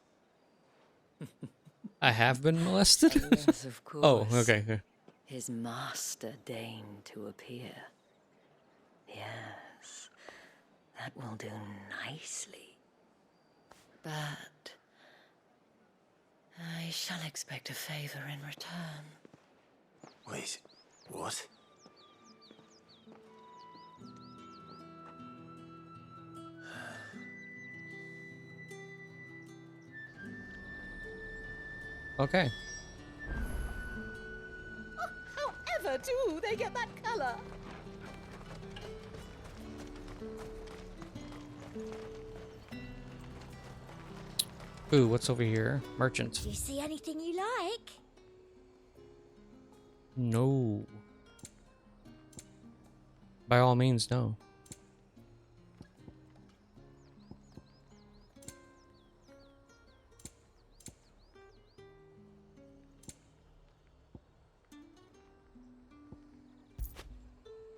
I have been molested? Unless, of course, oh, okay. his master deigned to appear. Yes, that will do nicely. But... I shall expect a favor in return. Wait, what? Okay. However do they get that color? Ooh, what's over here? Merchant. Do you see anything you like? No. By all means, no.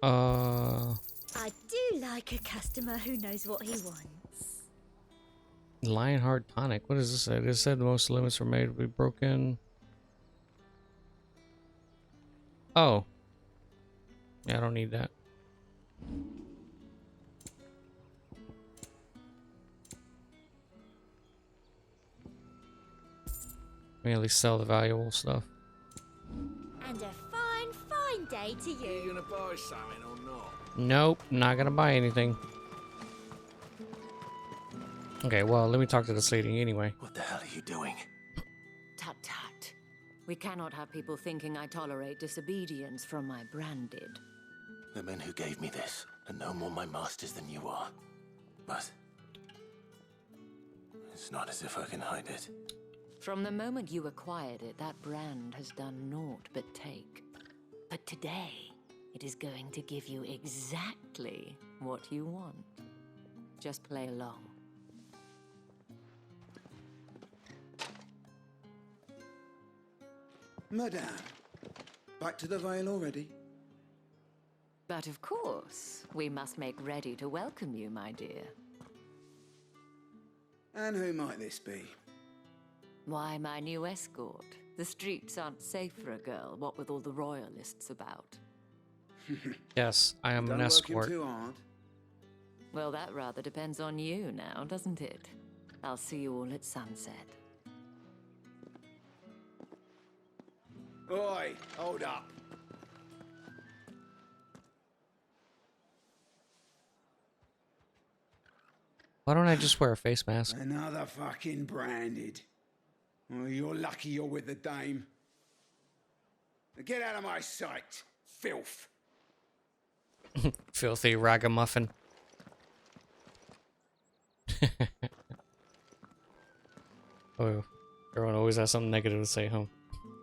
I do like a customer who knows what he wants. Lionheart tonic. What does this say? It said most limits were made to be broken. Oh. Yeah, I don't need that. Let me at least sell the valuable stuff. And a fine, fine day to you. You gonna buy something or not? Nope, not gonna buy anything. Okay, well, let me talk to this lady anyway. What the hell are you doing? Tut tut. We cannot have people thinking I tolerate disobedience from my branded. The men who gave me this are no more my masters than you are. But... it's not as if I can hide it. From the moment you acquired it, that brand has done naught but take. But today, it is going to give you exactly what you want. Just play along. Madame, back to the Vale already? But of course, we must make ready to welcome you, my dear. And who might this be? Why, my new escort. The streets aren't safe for a girl, what with all the royalists about. Yes, I am an escort. Too hard. Well, that rather depends on you now, doesn't it? I'll see you all at sunset. Oi, hold up. Why don't I just wear a face mask? Another fucking branded. Well, you're lucky you're with the dame. Now get out of my sight, filth. Filthy ragamuffin. Oh, everyone always has something negative to say, huh?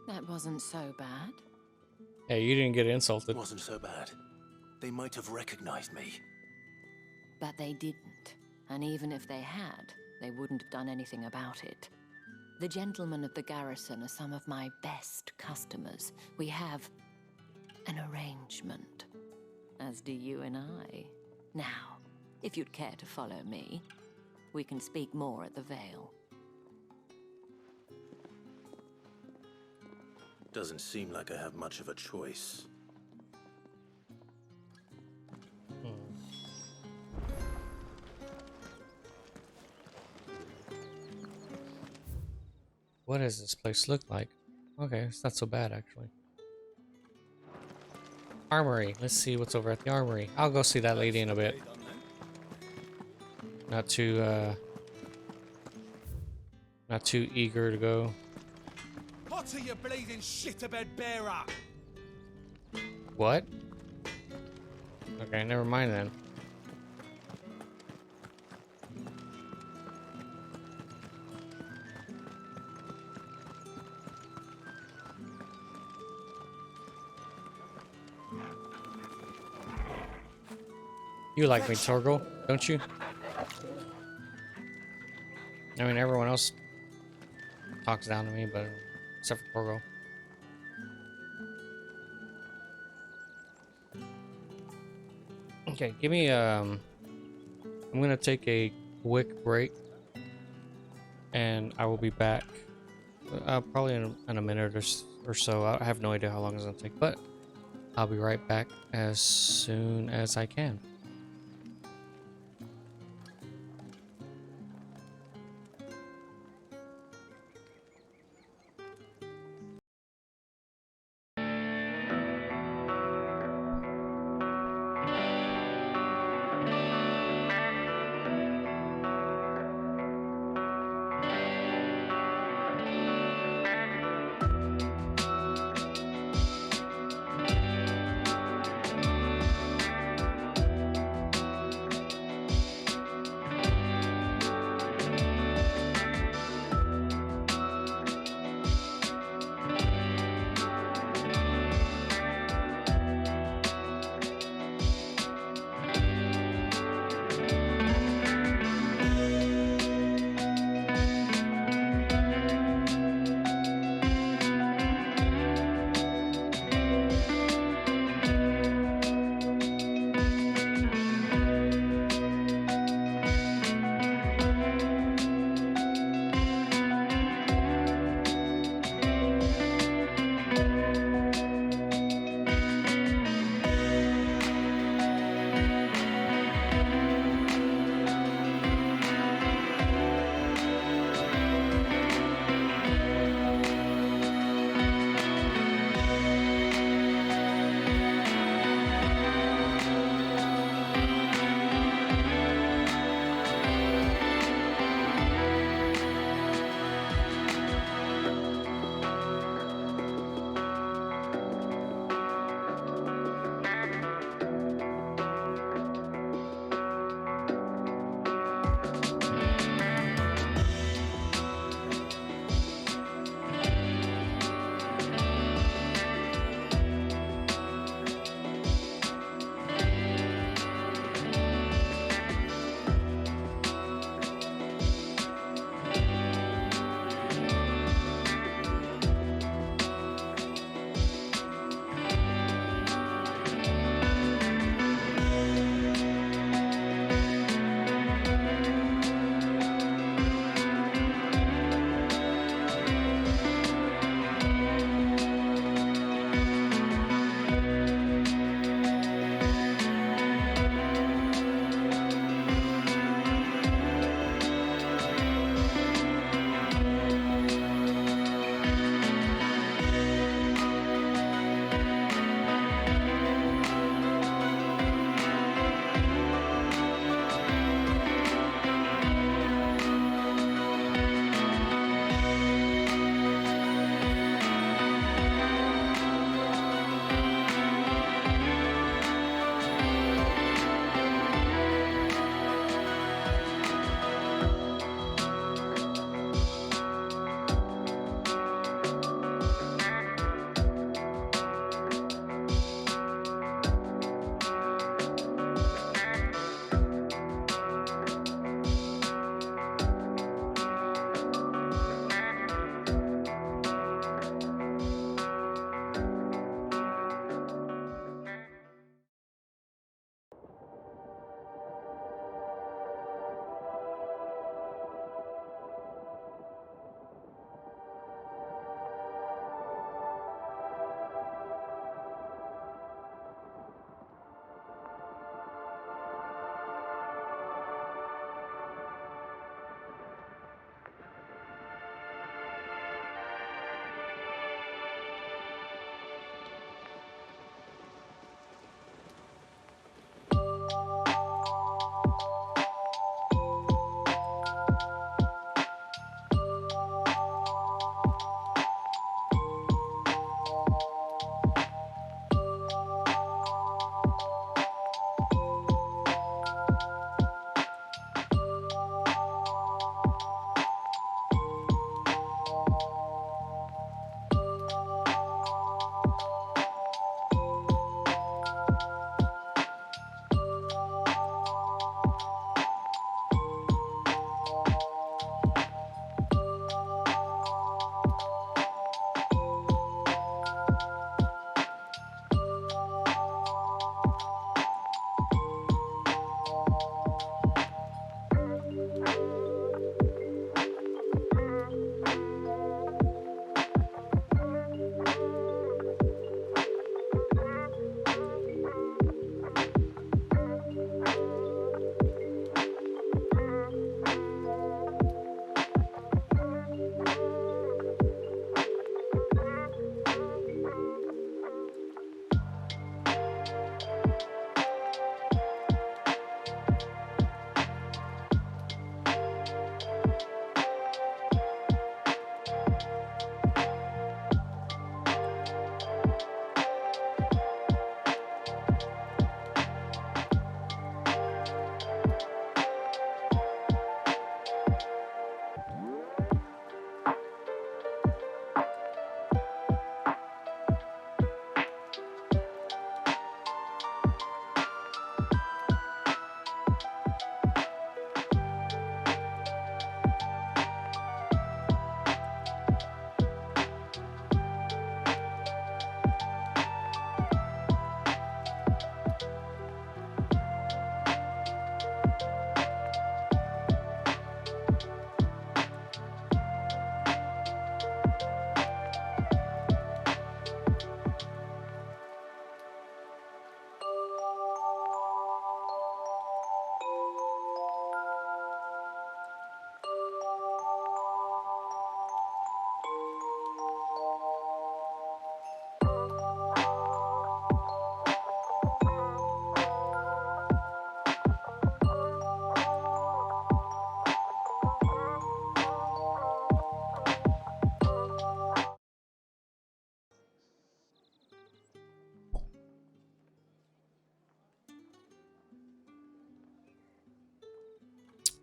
That wasn't so bad. Hey, you didn't get insulted. It wasn't so bad. They might have recognized me. But they didn't. And even if they had, they wouldn't have done anything about it. The gentlemen of the garrison are some of my best customers. We have an arrangement, as do you and I. Now, if you'd care to follow me, we can speak more at the Vale. Doesn't seem like I have much of a choice. What does this place look like? Okay, it's not so bad, actually. Armory. Let's see what's over at the armory. I'll go see that lady in a bit. Not too eager to go. What are you bleeding shit-a-bed bearer? What? Okay, never mind then. You like me, Torgal, don't you? I mean, everyone else talks down to me, but except for Torgal. Okay, give me I'm gonna take a quick break, and I will be back probably in a minute or so. I have no idea how long it's gonna take, but I'll be right back as soon as I can.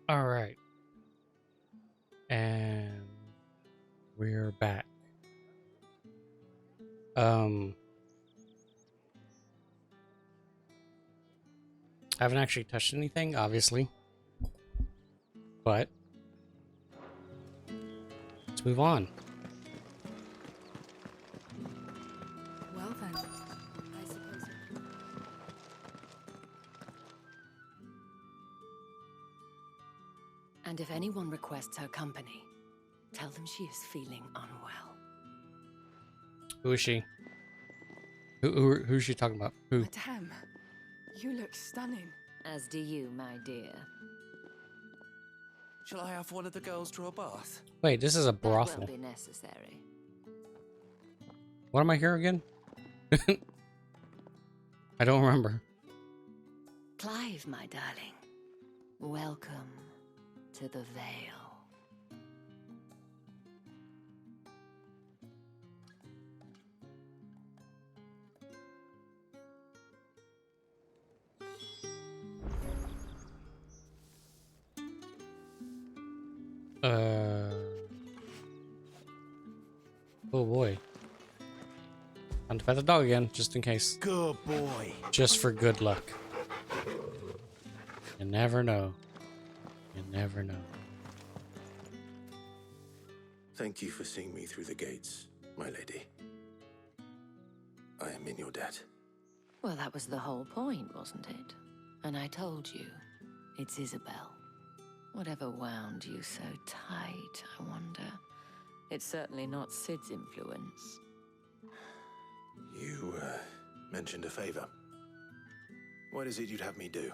All right. And we're back. I haven't actually touched anything, obviously. But let's move on. Well then, I suppose. And if anyone requests her company, tell them she is feeling unwell. Who is she? Who's she talking about? Who? Madame, you look stunning. As do you, my dear. Shall I have one of the girls draw a bath? Wait, this is a That brothel. won't be necessary. What am I here again? I don't remember. Clive, my darling. Welcome to the Vale. Oh boy. Time to pet the dog again, just in case. Good boy. Just for good luck. You never know. You never know. Thank you for seeing me through the gates, my lady. I am in your debt. Well, that was the whole point, wasn't it? And I told you, it's Isabel. Whatever wound you so tight, I wonder. It's certainly not Sid's influence. You, mentioned a favor. What is it you'd have me do?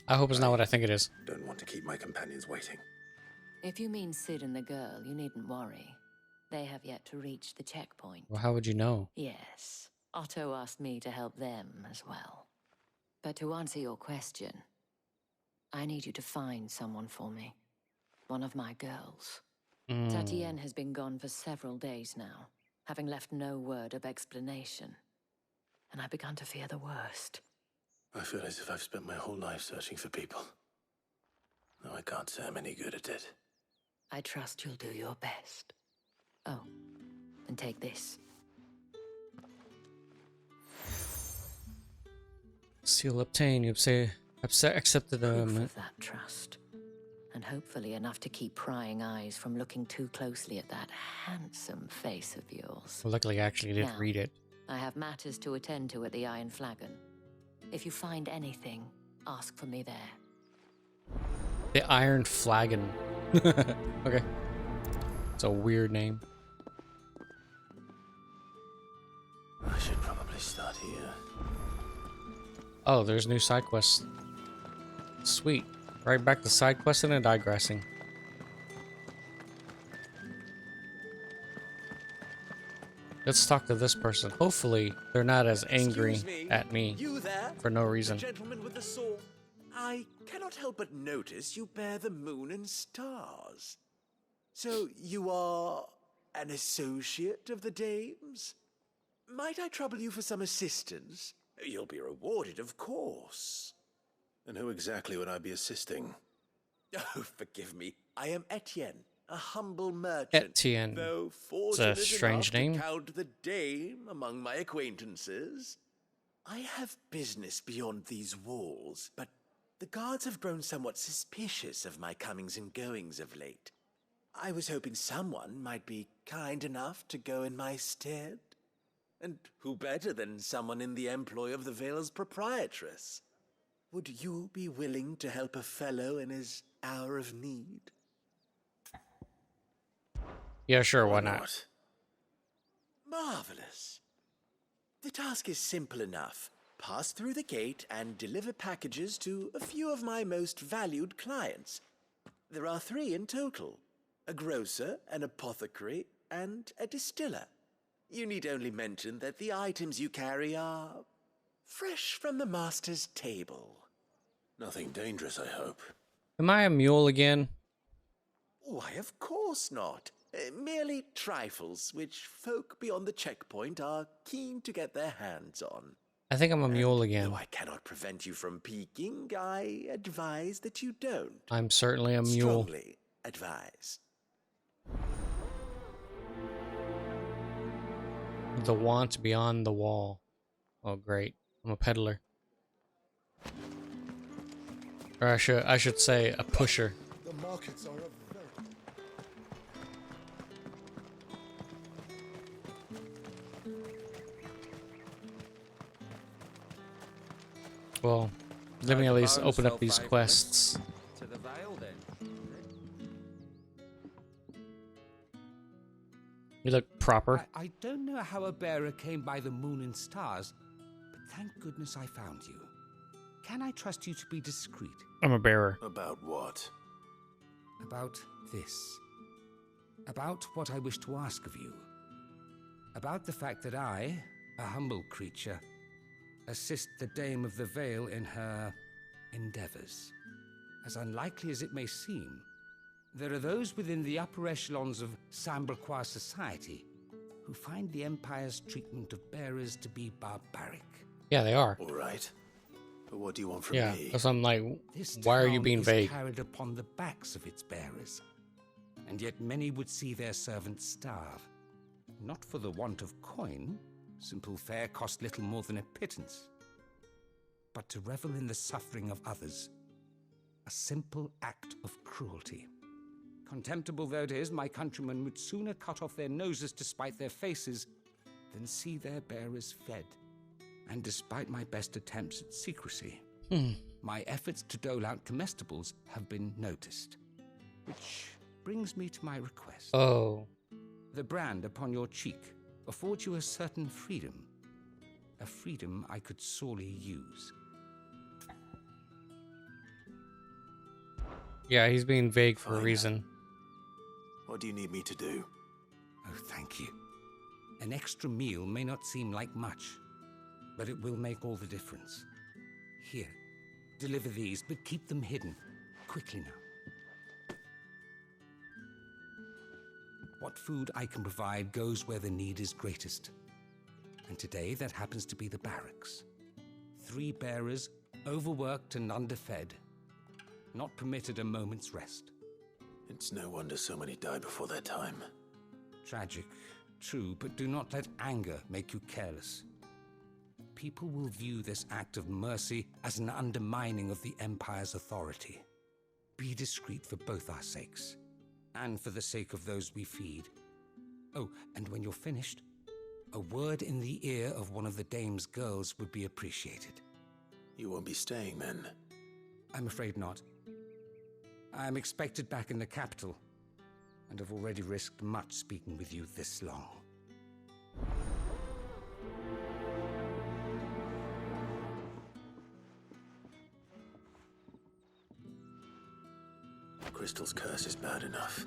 I hope it's not what I think it is. Don't want to keep my companions waiting. If you mean Sid and the girl, you needn't worry. They have yet to reach the checkpoint. Well, how would you know? Yes, Otto asked me to help them as well. But to answer your question, I need you to find someone for me. One of my girls. Tatienne has been gone for several days now, having left no word of explanation. And I've begun to fear the worst. I feel as if I've spent my whole life searching for people. No, I can't say I'm any good at it. I trust you'll do your best. Oh, and take this. Seal obtained. You accepted Proof of that trust. And hopefully enough to keep prying eyes from looking too closely at that handsome face of yours. Well, luckily, I actually did Now, read it. I have matters to attend to at the Iron Flagon. If you find anything, ask for me there. The Iron Flagon. Okay. It's a weird name. I should probably start here. Oh, there's new side quests. Sweet. Right back to side questing and digressing. Let's talk to this person. Hopefully, they're not as angry at me You there? for no reason. The gentleman with the sword. I cannot help but notice you bear the moon and stars. So you are an associate of the dames? Might I trouble you for some assistance? You'll be rewarded, of course. And who exactly would I be assisting? Oh, forgive me. I am Etienne, a humble merchant. Etienne. Though It's fortunate a strange enough name. to count the dame among my acquaintances. I have business beyond these walls, but the guards have grown somewhat suspicious of my comings and goings of late. I was hoping someone might be kind enough to go in my stead. And who better than someone in the employ of the Vale's proprietress? Would you be willing to help a fellow in his hour of need? Yeah, sure, why not? Marvelous. The task is simple enough. Pass through the gate and deliver packages to a few of my most valued clients. There are 3 in total. A grocer, an apothecary, and a distiller. You need only mention that the items you carry are fresh from the master's table. Nothing dangerous, I hope. Am I a mule again? Why, of course not. Merely trifles which folk beyond the checkpoint are keen to get their hands on. I think I'm a mule again. Though I cannot prevent you from peeking, I advise that you don't. I'm certainly a mule. Strongly advise. The want beyond the wall. Oh, great. I'm a peddler. Or I should say a pusher. The markets are a very... Well, let me at least open up these quests. To the Vale, then. You look proper. I don't know how a bearer came by the moon and stars, but thank goodness I found you. Can I trust you to be discreet? I'm a bearer. About what? About this. About what I wish to ask of you. About the fact that I, a humble creature, assist the Dame of the Vale in her endeavors. As unlikely as it may seem, there are those within the upper echelons of Samberquois society who find the Empire's treatment of bearers to be barbaric. Yeah, they are. All right. But what do you want from Yeah, me? because I'm like, This why are you town being is vague? carried upon the backs of its bearers, and yet many would see their servants starve. Not for the want of coin, simple fare cost little more than a pittance, but to revel in the suffering of others, a simple act of cruelty. Contemptible though it is, my countrymen would sooner cut off their noses to spite their faces than see their bearers fed. And despite my best attempts at secrecy, my efforts to dole out comestibles have been noticed. Which brings me to my request. Oh. The brand upon your cheek affords you a certain freedom. A freedom I could sorely use. Yeah, he's being vague for a reason. What do you need me to do? Oh, thank you. An extra meal may not seem like much, but it will make all the difference. Here, deliver these, but keep them hidden. Quickly now. What food I can provide goes where the need is greatest. And today that happens to be the barracks. 3 bearers, overworked and underfed, not permitted a moment's rest. It's no wonder so many die before their time. Tragic, true, but do not let anger make you careless. People will view this act of mercy as an undermining of the Empire's authority. Be discreet for both our sakes, and for the sake of those we feed. Oh, and when you're finished, a word in the ear of one of the Dame's girls would be appreciated. You won't be staying then? I'm afraid not. I am expected back in the capital, and have already risked much speaking with you this long. Crystal's curse is bad enough.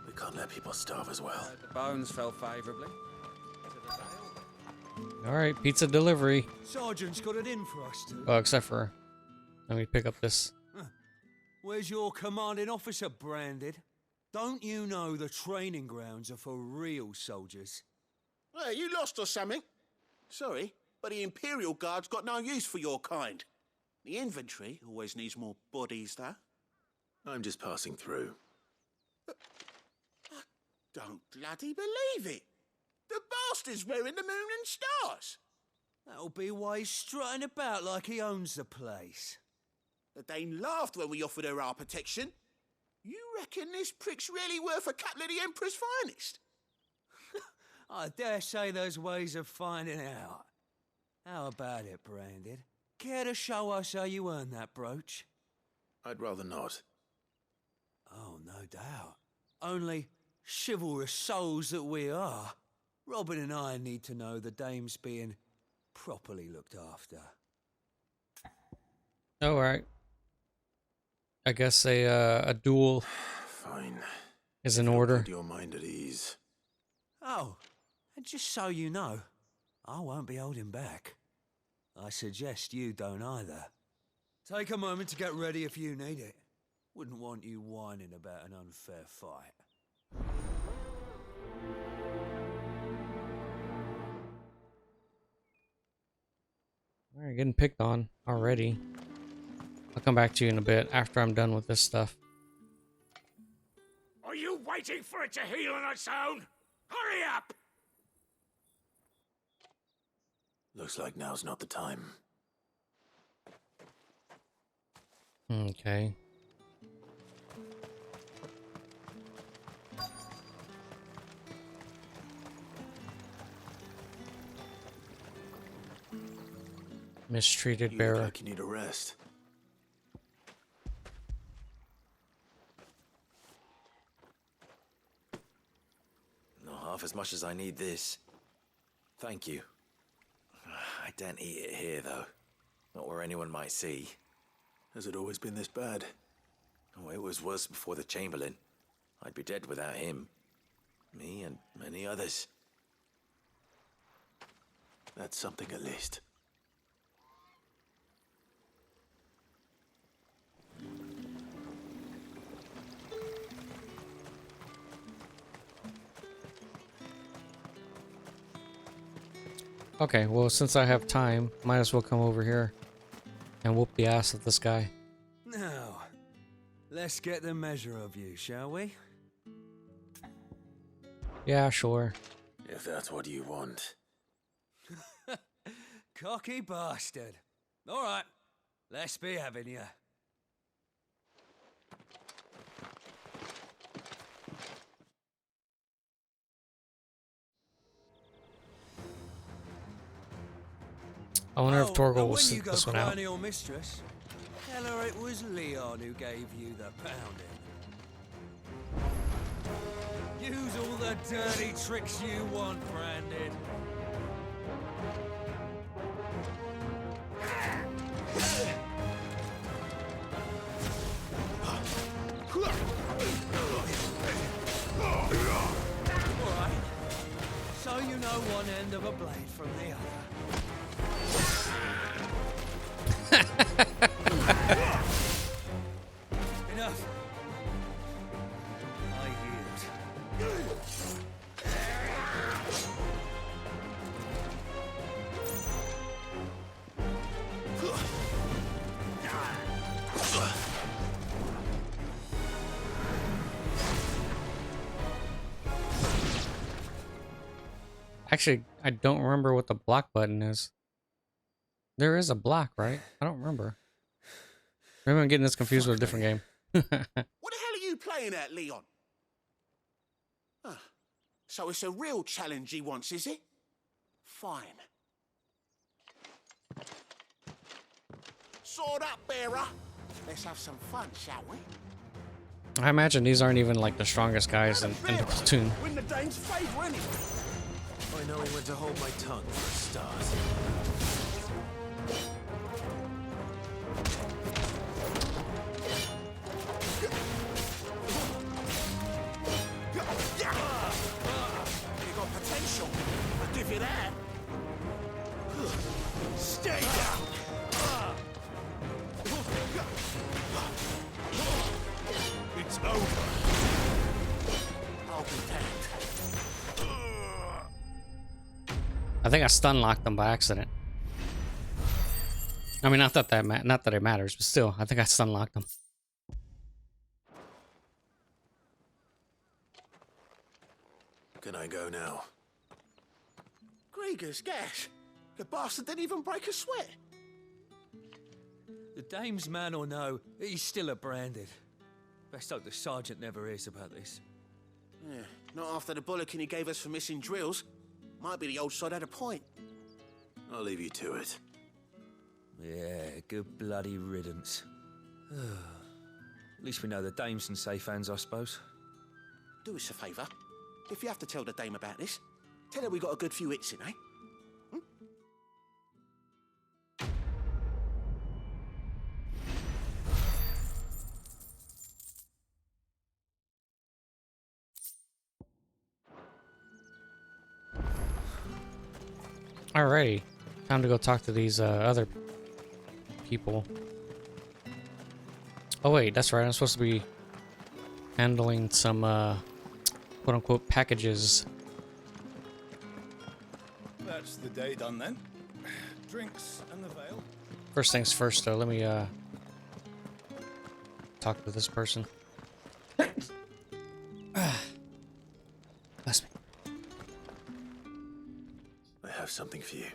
We can't let people starve as well. The bones fell favourably. Alright, pizza delivery. Sergeant's got it in for us too. Oh, except for... Let me pick up this. Where's your commanding officer branded? Don't you know the training grounds are for real soldiers? Hey, you lost or something? Sorry, but the Imperial Guard's got no use for your kind. The infantry always needs more bodies, though. I'm just passing through. I don't bloody believe it. The bastard's wearing the moon and stars. That'll be why he's strutting about like he owns the place. The Dane laughed when we offered her our protection. You reckon this prick's really worth a couple of the Emperor's finest? I dare say those ways of finding out. How about it, Branded? Care to show us how you earned that brooch? I'd rather not. Oh, no doubt. Only chivalrous souls that we are, Robin and I need to know the dame's being properly looked after. Alright. I guess a duel Fine. is in order. Put your mind at ease. Oh, and just so you know, I won't be holding back. I suggest you don't either. Take a moment to get ready if you need it. Wouldn't want you whining about an unfair fight. Alright, getting picked on already. I'll come back to you in a bit after I'm done with this stuff. Are you waiting for it to heal on its own? Hurry up! Looks like now's not the time. Okay. Mistreated You bearer. look like you need a rest. Not half as much as I need this. Thank you. I don't eat it here, though. Not where anyone might see. Has it always been this bad? Oh, it was worse before the Chamberlain. I'd be dead without him. Me and many others. That's something at least. Okay, well, since I have time, might as well come over here and whoop the ass of this guy. Now, let's get the measure of you, shall we? Yeah, sure. If that's what you want. Cocky bastard. All right, let's be having you. I wonder if Torgal will when sit you go this one out. crying to your mistress, tell her it was Leon who gave you the pounding. Use all the dirty tricks you want, Brandon. Alright. So you know one end of a blade from the other. Enough. I yield. Actually, I don't remember what the block button is. There is a block, right? I don't remember. Maybe I'm getting this confused with a different game. What the hell are you playing at, Leon? Ah, so it's a real challenge he wants, is it? Fine. Sword up, bearer. Let's have some fun, shall we? I imagine these aren't even like the strongest guys in the platoon. Win the dame's favour, anyway. I know when to hold my tongue for a start. You got potential. I'll give you that. Stay down. It's over. I'll be damned. I think I stun locked them by accident. I mean, not that it matters, but still, I think I stun locked them. Can I go now? Gregor's gas. The bastard didn't even break a sweat. The dame's man or no, he's still a branded. Best hope the sergeant never hears about this. Yeah, not after the bollocking he gave us for missing drills. Might be the old sod had a point. I'll leave you to it. Yeah, good bloody riddance. At least we know the dame's in safe hands, I suppose. Do us a favour. If you have to tell the dame about this, tell her we got a good few hits in, eh? Alrighty, time to go talk to these other people. Oh wait, that's right. I'm supposed to be handling some quote-unquote packages. That's the day done then. Drinks and the veil. First things first, though. Let me talk to this person. Bless me. I have something for you.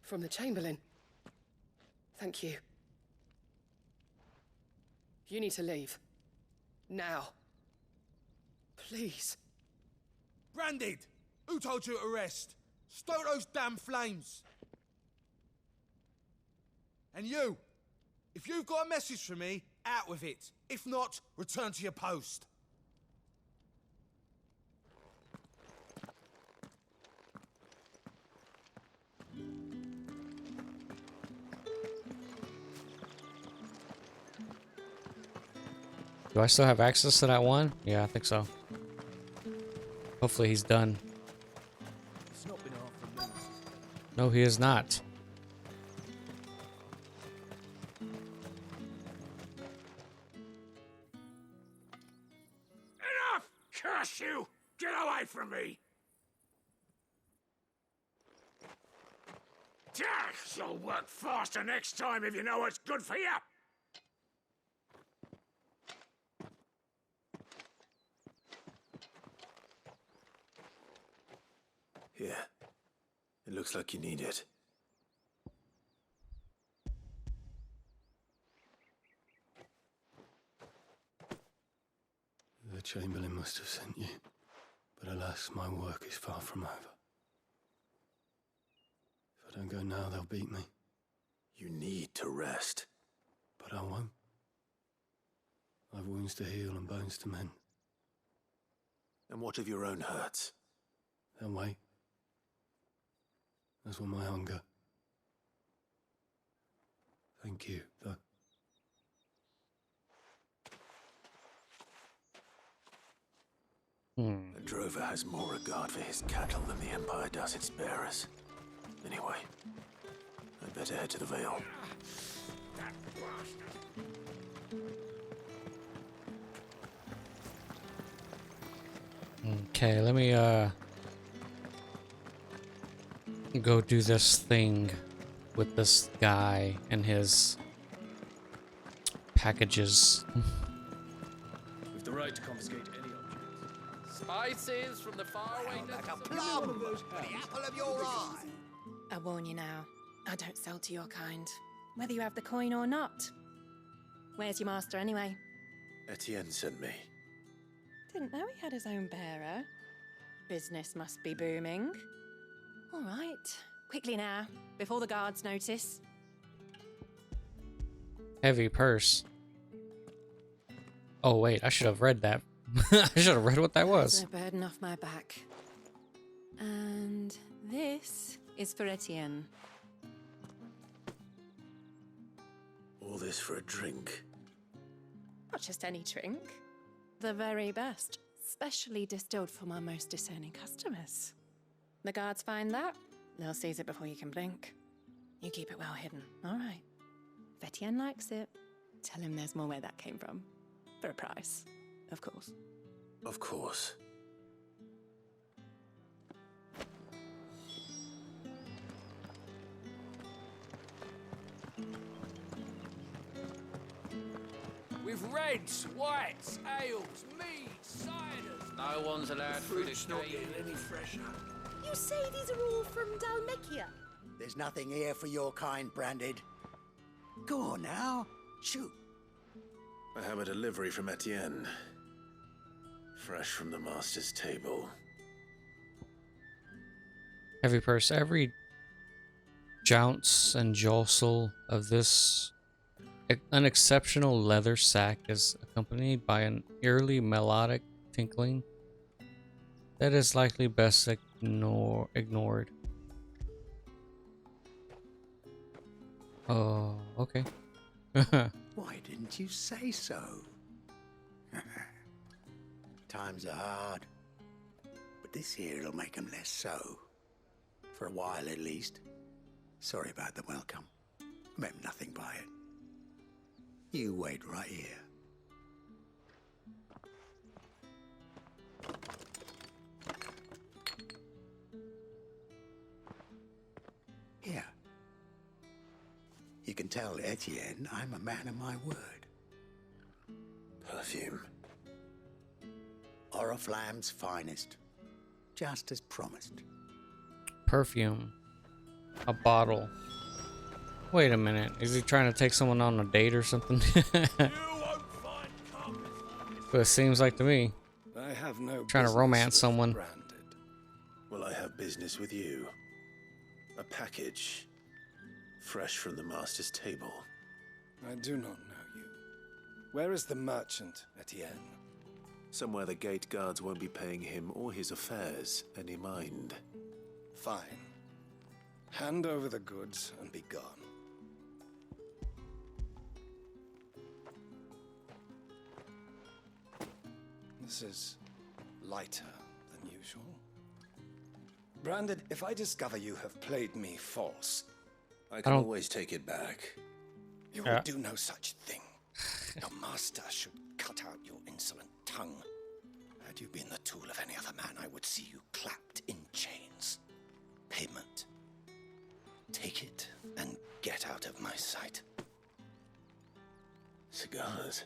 From the Chamberlain. Thank you. You need to leave. Now. Please. Branded! Who told you to rest? Stoke those damn flames! And you! If you've got a message for me, out with it. If not, return to your post. Do I still have access to that one? Yeah, I think so. Hopefully he's done. It's not been half the news. No, he is not. Enough! Curse you! Get away from me! You'll work faster next time if you know what's good for you! Here. It looks like you need it. The Chamberlain must have sent you. But alas, my work is far from over. If I don't go now, they'll beat me. You need to rest. But I won't. I've wounds to heal and bones to mend. And what of your own hurts? They'll wait. As will my hunger. Thank you, though. A drover has more regard for his cattle than the Empire does its bearers. Anyway, I'd better head to the Vale. Okay, let me go do this thing with this guy and his packages. We've the right to confiscate any object. Spices from the faraway Like a plum, the apple of your eye. I warn you now, I don't sell to your kind, whether you have the coin or not. Where's your master anyway? Etienne sent me. Didn't know he had his own bearer. Business must be booming. All right, quickly now, before the guards notice. Heavy purse. Oh wait, I should have read that. I should have read what that was. There's no burden off my back. And this is for Etienne. All this for a drink. Not just any drink. The very best, specially distilled for my most discerning customers. The guards find that, they'll seize it before you can blink. You keep it well hidden, all right. If Etienne likes it, tell him there's more where that came from. For a price, of course. Of course. With reds, whites, ales, meads, ciders. No one's allowed through the Fruit's not getting any fresher. You say these are all from Dalmekia? There's nothing here for your kind, Branded. Go on now, shoot. I have a delivery from Etienne. Fresh from the master's table. Heavy purse. Every jounce and jostle of this unexceptional leather sack is accompanied by an eerily melodic tinkling that is likely best ignored. Oh, okay. Why didn't you say so? Times are hard, but this here'll make 'em less so. For a while, at least. Sorry about the welcome. Meant nothing by it. You wait right here. Here. You can tell Etienne I'm a man of my word. Perfume. Oriflamme's finest. Just as promised. Perfume. A bottle. Wait a minute. Is he trying to take someone on a date or something? But it seems like to me. I have no Trying to romance someone. Well, I have business with you. A package. Fresh from the master's table. I do not know you. Where is the merchant, Etienne? Somewhere the gate guards won't be paying him or his affairs any mind. Fine. Hand over the goods and be gone. This is lighter than usual. Branded, if I discover you have played me false, I can always take it back. You will do no such thing. Your master should cut out your insolent tongue. Had you been the tool of any other man, I would see you clapped in chains. Payment. Take it and get out of my sight. Cigars.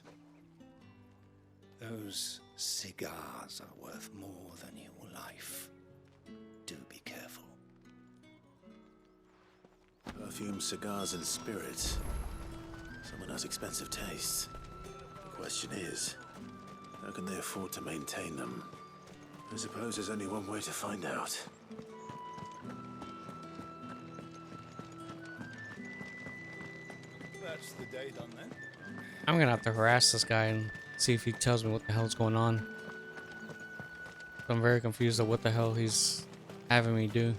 Those cigars are worth more than your life. Do be careful. Perfume, cigars, and spirits. Someone has expensive tastes. The question is, how can they afford to maintain them? I suppose there's only one way to find out. That's the day done then. I'm gonna have to harass this guy and see if he tells me what the hell's going on. I'm very confused of what the hell he's having me do.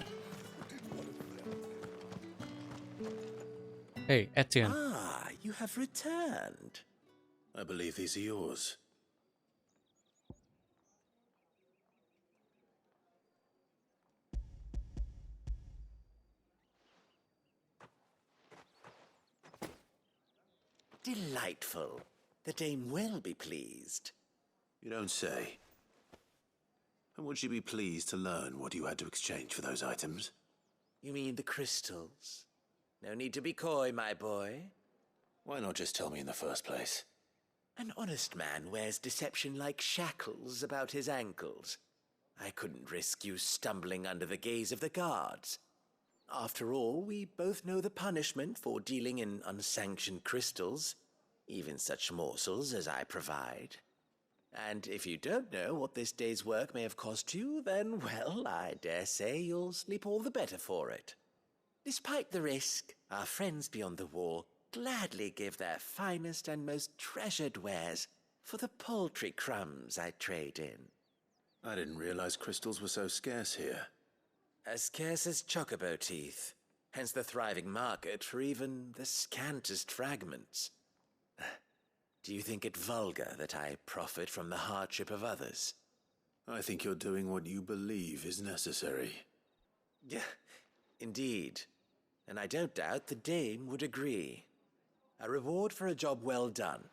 Hey, Etienne. Ah, you have returned. I believe these are yours. Delightful. The dame will be pleased. You don't say. And would she be pleased to learn what you had to exchange for those items? You mean the crystals? No need to be coy, my boy. Why not just tell me in the first place? An honest man wears deception like shackles about his ankles. I couldn't risk you stumbling under the gaze of the guards. After all, we both know the punishment for dealing in unsanctioned crystals, even such morsels as I provide. And if you don't know what this day's work may have cost you, then, well, I dare say you'll sleep all the better for it. Despite the risk, our friends beyond the wall gladly give their finest and most treasured wares for the paltry crumbs I trade in. I didn't realize crystals were so scarce here. As scarce as chocobo teeth, hence the thriving market for even the scantest fragments. Do you think it vulgar that I profit from the hardship of others? I think you're doing what you believe is necessary. Yeah, indeed. And I don't doubt the dame would agree. A reward for a job well done.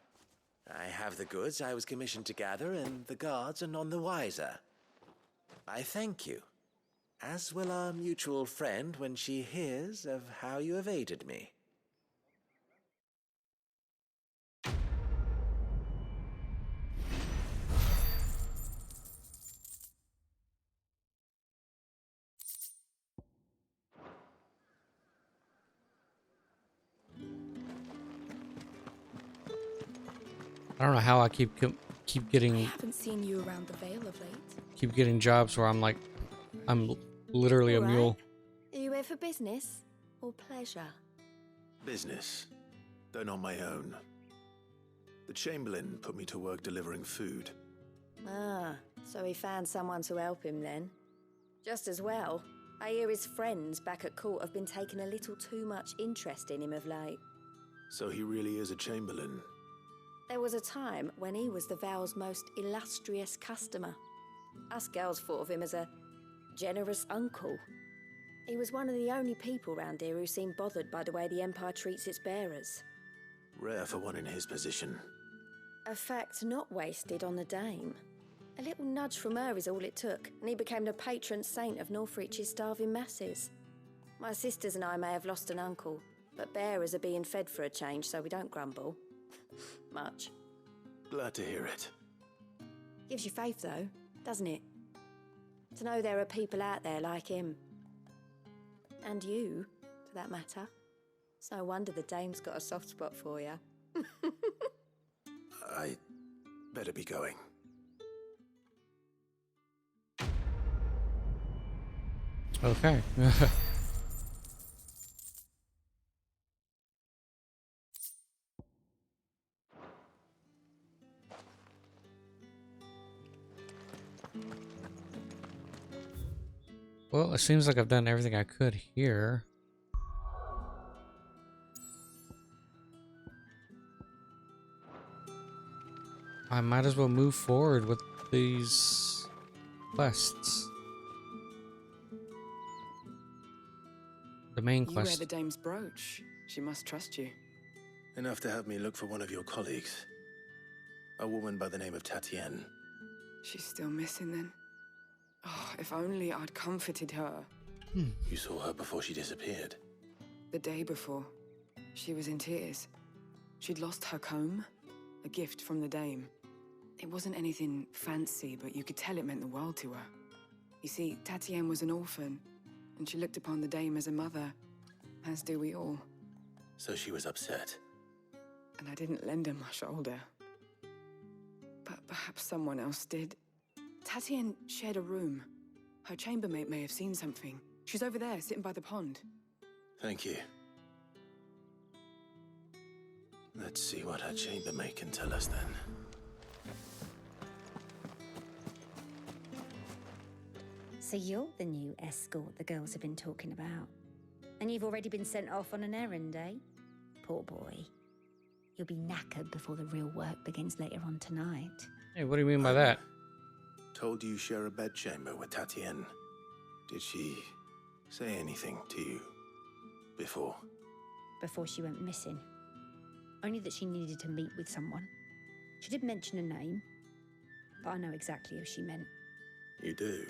I have the goods I was commissioned to gather, and the guards are none the wiser. I thank you, as will our mutual friend when she hears of how you have aided me. I don't know how I keep getting. I haven't seen you around the Vale of late. Keep getting jobs where I'm like, I'm literally a mule. Are you here for business or pleasure? Business, though not my own. The Chamberlain put me to work delivering food. Ah, so he found someone to help him then. Just as well. I hear his friends back at court have been taking a little too much interest in him of late. So he really is a Chamberlain. There was a time when he was the Vale's most illustrious customer. Us girls thought of him as a generous uncle. He was one of the only people round here who seemed bothered by the way the Empire treats its bearers. Rare for one in his position. A fact not wasted on the dame. A little nudge from her is all it took, and he became the patron saint of Northreach's starving masses. My sisters and I may have lost an uncle, but bearers are being fed for a change, so we don't grumble. Much. Glad to hear it. Gives you faith, though, doesn't it? To know there are people out there like him. And you, for that matter. It's no wonder the dame's got a soft spot for you. I better be going. Okay. Well, it seems like I've done everything I could here. I might as well move forward with these quests. The main You wear quest. the dame's brooch. She must trust you. Enough to have me look for one of your colleagues. A woman by the name of Tatienne. She's still missing then. Oh, if only I'd comforted her. You saw her before she disappeared. The day before, she was in tears. She'd lost her comb, a gift from the dame. It wasn't anything fancy, but you could tell it meant the world to her. You see, Tatienne was an orphan, and she looked upon the dame as a mother, as do we all. So she was upset. And I didn't lend her my shoulder. But perhaps someone else did. Tatienne shared a room. Her chambermaid may have seen something. She's over there, sitting by the pond. Thank you. Let's see what her chambermaid can tell us then. So you're the new escort the girls have been talking about. And you've already been sent off on an errand, eh? Poor boy. You'll be knackered before the real work begins later on tonight. Hey, what do you mean by that? Told you share a bedchamber with Tatienne. Did she say anything to you before? Before she went missing. Only that she needed to meet with someone. She did mention a name, but I know exactly who she meant. You do?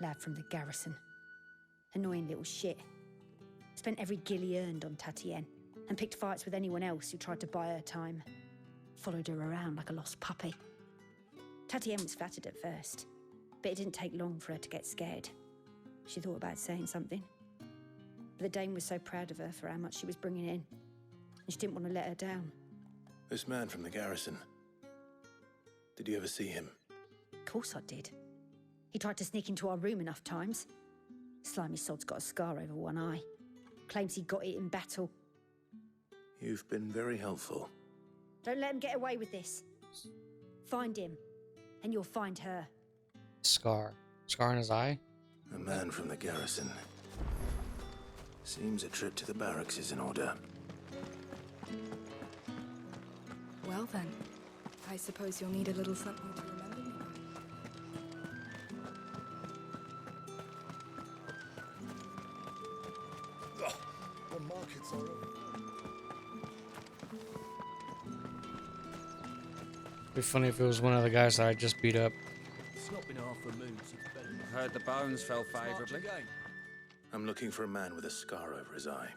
Lad from the garrison. Annoying little shit. Spent every guil he earned on Tatienne, and picked fights with anyone else who tried to buy her time. Followed her around like a lost puppy. Tatienne was flattered at first, but it didn't take long for her to get scared. She thought about saying something. But the dame was so proud of her for how much she was bringing in, and she didn't want to let her down. This man from the garrison. Did you ever see him? Of course I did. He tried to sneak into our room enough times. Slimy sod's got a scar over one eye. Claims he got it in battle. You've been very helpful. Don't let him get away with this. Find him, and you'll find her. Scar. Scar in his eye? A man from the garrison. Seems a trip to the barracks is in order. Well then, I suppose you'll need a little something to remember me by. The markets are open. It'd be funny if it was one of the guys that I just beat up. It's not been half a moon since better. Heard the bones fell favourably. I'm looking for a man with a scar over his eye.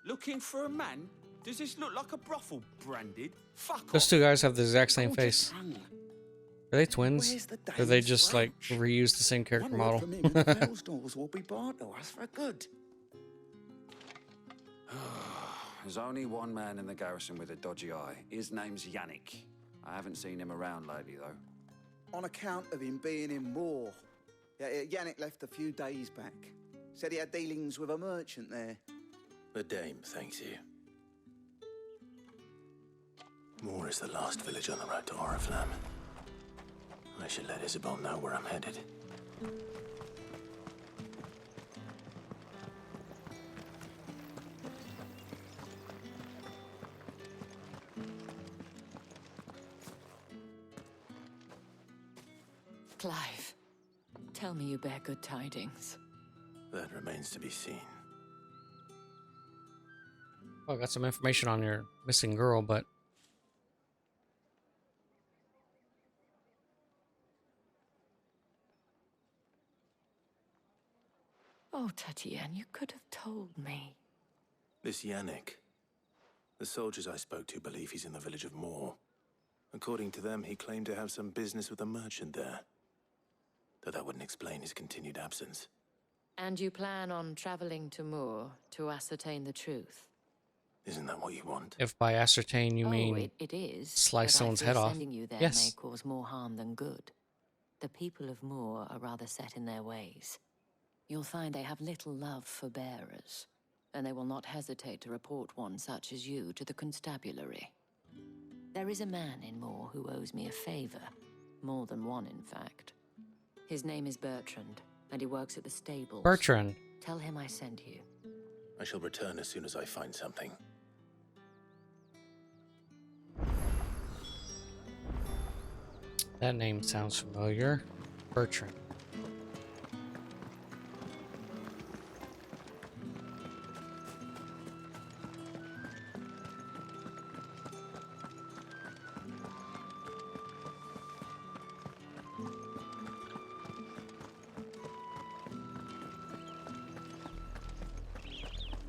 Looking for a man? Does this look like a brothel, Branded? Fuck Those off. two guys have the exact same Hold your face. tongue. Are they twins? Where's the Or they dame's just like brooch? reuse the same character One model? word from him, and the Bell's doors will be barred to us for good. There's only one man in the garrison with a dodgy eye. His name's Yannick. I haven't seen him around lately, though. On account of him being in war. Yeah, Yannick left a few days back. Said he had dealings with a merchant there. The dame thanks you. Moor is the last village on the road to Oriflamme. I should let Isabel know where I'm headed. Clive, tell me you bear good tidings. That remains to be seen. Oh, I got some information on your missing girl, but Oh, Tatienne, you could have told me. This Yannick. The soldiers I spoke to believe he's in the village of Moor. According to them, he claimed to have some business with a merchant there. Though that wouldn't explain his continued absence. And you plan on traveling to Moor to ascertain the truth? Isn't that what you want? If by ascertain you mean it is. slice but someone's I fear head off. Sending you there Yes. may cause more harm than good. The people of Moor are rather set in their ways. You'll find they have little love for bearers, and they will not hesitate to report one such as you to the constabulary. There is a man in Moor who owes me a favor. More than one, in fact. His name is Bertrand, and he works at the stables. Bertrand. Tell him I sent you. I shall return as soon as I find something. That name sounds familiar. Bertrand.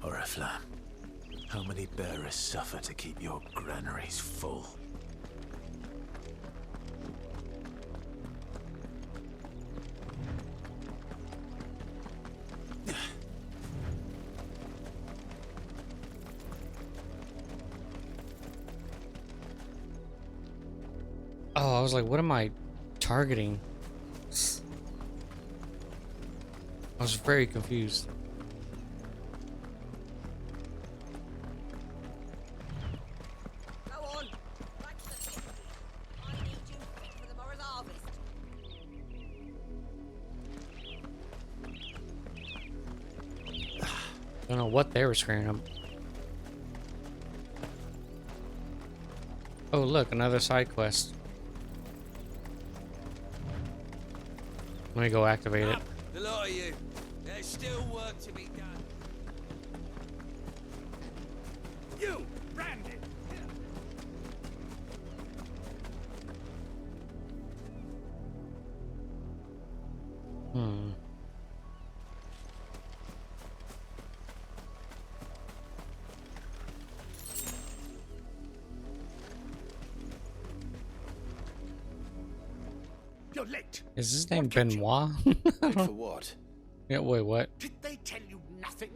Oriflamme, how many bearers suffer to keep your granaries full? Oh, I was like, what am I targeting? I was very confused. Go on, back to the city. I need you fit for the morrow's harvest. Don't know what they were screaming up. Oh, look, another side quest. Let me go activate it. The lot of you. There's still work to be done. You, Brandon. Hmm. You're late. Is his name Benoit? Late for what? Yeah, wait, what? Did they tell you nothing?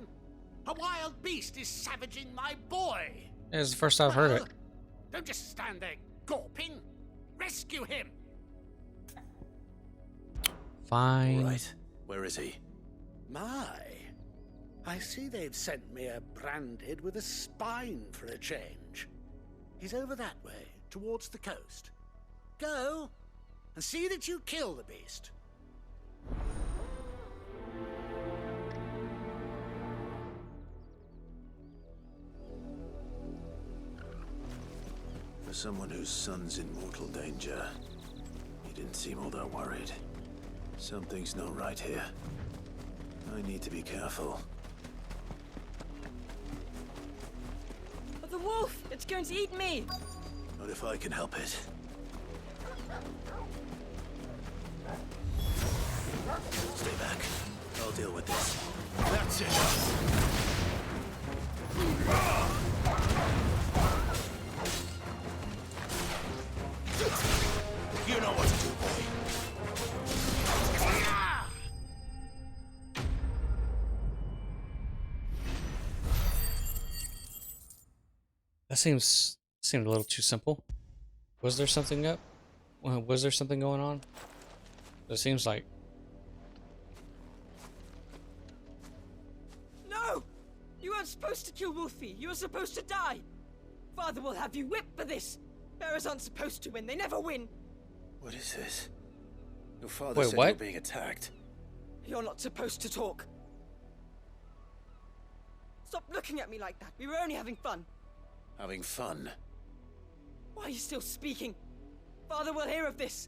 A wild beast is savaging my boy. It's the first I've heard it. Don't just stand there gawping. Rescue him. Fine. All right. Where is he? My, I see they've sent me a branded with a spine for a change. He's over that way, towards the coast. Go, and see that you kill the beast. For someone whose son's in mortal danger, he didn't seem all that worried. Something's not right here. I need to be careful. The wolf! It's going to eat me! Not if I can help it. Stay back. I'll deal with this. That's it. You know what to do, boy. That seemed a little too simple. Was there something up? Was there something going on? It seems like. No! You weren't supposed to kill Wolfie. You were supposed to die. Father will have you whipped for this. Bearers aren't supposed to win. They never win. What is this? Your father Wait, said what? you were being attacked. You're not supposed to talk. Stop looking at me like that. We were only having fun. Having fun? Why are you still speaking? Father will hear of this.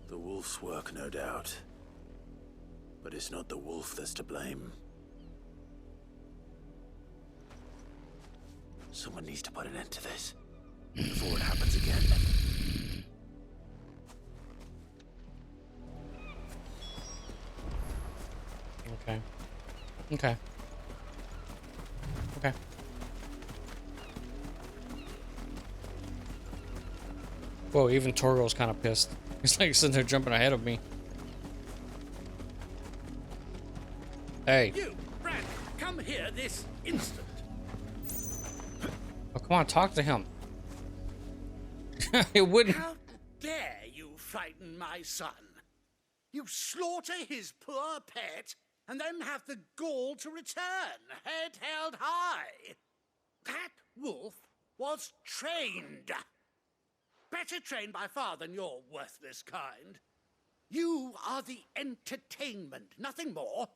The wolf's work, no doubt. But it's not the wolf that's to blame. Someone needs to put an end to this before it happens again. Okay. Okay. Okay. Whoa, even Torgo's kind of pissed. He's like sitting there jumping ahead of me. Hey. You, Brand, come here this instant. Oh, come on, talk to him. It wouldn't. How dare you frighten my son? You slaughter his poor pet and then have the gall to return, head held high. That wolf was trained. Better trained by far than your worthless kind. You are the entertainment, nothing more.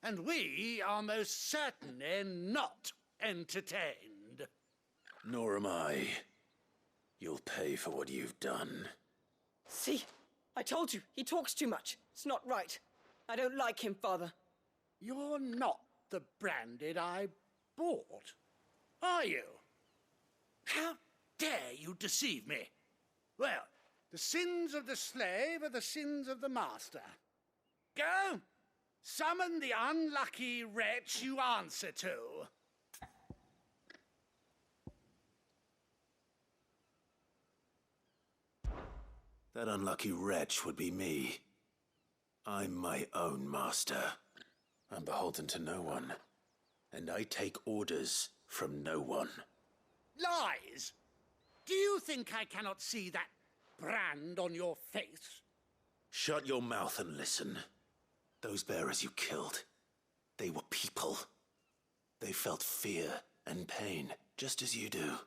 And we are most certainly not entertained. Nor am I. You'll pay for what you've done. See? I told you, he talks too much. It's not right. I don't like him, Father. You're not the Branded I bought, are you? How dare you deceive me? Well, the sins of the slave are the sins of the master. Go! Summon the unlucky wretch you answer to. That unlucky wretch would be me. I'm my own master. I'm beholden to no one. And I take orders from no one. Lies! Do you think I cannot see that brand on your face? Shut your mouth and listen. Those bearers you killed, they were people. They felt fear and pain, just as you do.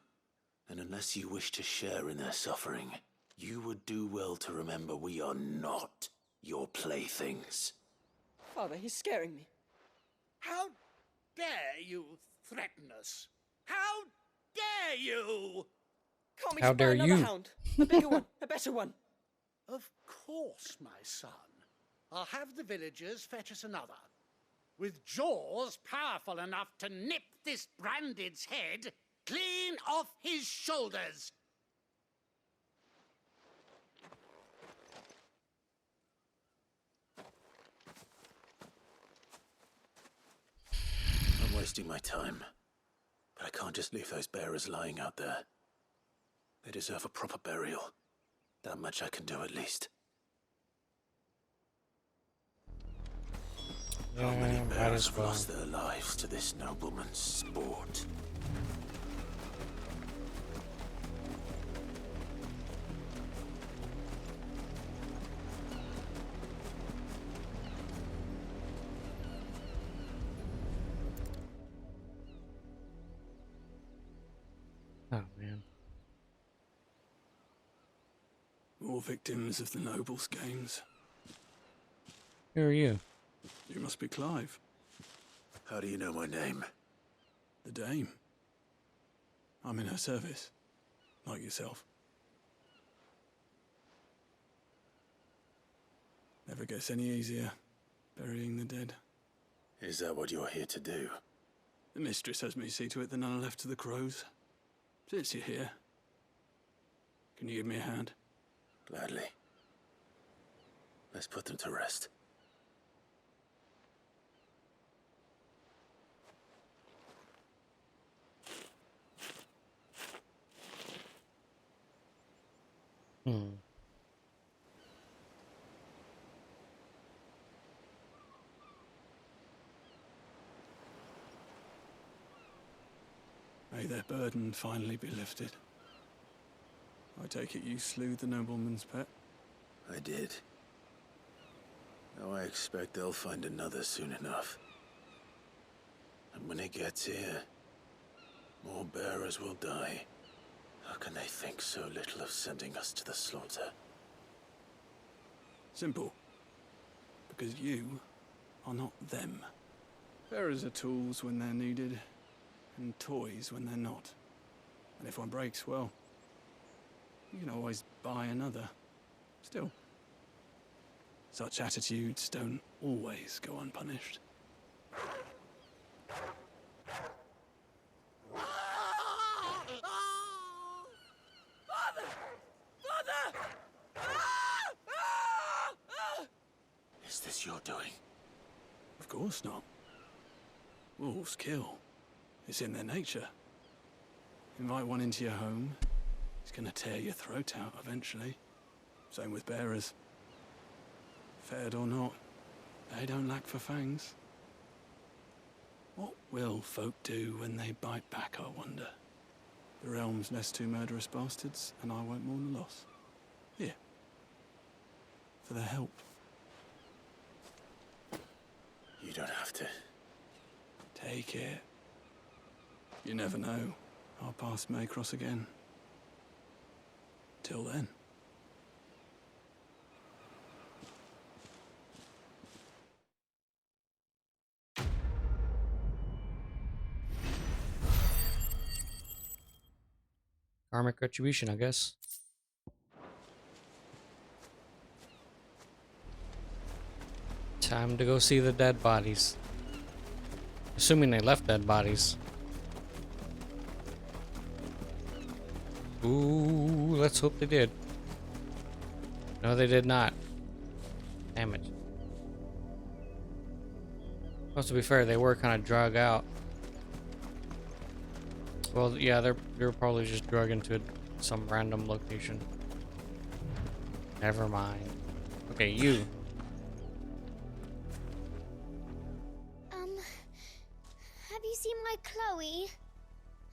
And unless you wish to share in their suffering, you would do well to remember we are not your playthings. Father, he's scaring me. How dare you threaten us? How dare you? Can't we How just buy dare another you? hound? A bigger one, a better one. Of course, my son. I'll have the villagers fetch us another. With jaws powerful enough to nip this Branded's head clean off his shoulders. I'm wasting my time. But I can't just leave those bearers lying out there. They deserve a proper burial. That much I can do at least. How many Yeah, might bearers as have well. lost their lives to this nobleman's sport? Oh, man. More victims of the nobles' games. Who are you? You must be Clive. How do you know my name? The Dame. I'm in her service, like yourself. Never gets any easier, burying the dead. Is that what you're here to do? The mistress has me see to it that none are left to the crows. Since you're here, can you give me a hand? Gladly. Let's put them to rest. May their burden finally be lifted. I take it you slew the nobleman's pet? I did. Now I expect they'll find another soon enough. And when it gets here, more bearers will die. How can they think so little of sending us to the slaughter? Simple. Because you are not them. Bearers are tools when they're needed, and toys when they're not. And if one breaks, well, you can always buy another. Still, such attitudes don't always go unpunished. what you're doing. Of course not. Wolves kill. It's in their nature. Invite one into your home, it's gonna tear your throat out eventually. Same with bearers. Fed or not, they don't lack for fangs. What will folk do when they bite back, I wonder? The realm's less two murderous bastards, and I won't mourn the loss. Here. For their help. You don't have to. Take it. You never know. Our paths may cross again. Till then. Karmic retribution, I guess. Time to go see the dead bodies. Assuming they left dead bodies. Ooh, let's hope they did. No, they did not. Damn it. Well, to be fair, they were kind of drug out. Well, yeah, they're probably just drug into some random location. Never mind. Okay, you. Have you seen my Chloe?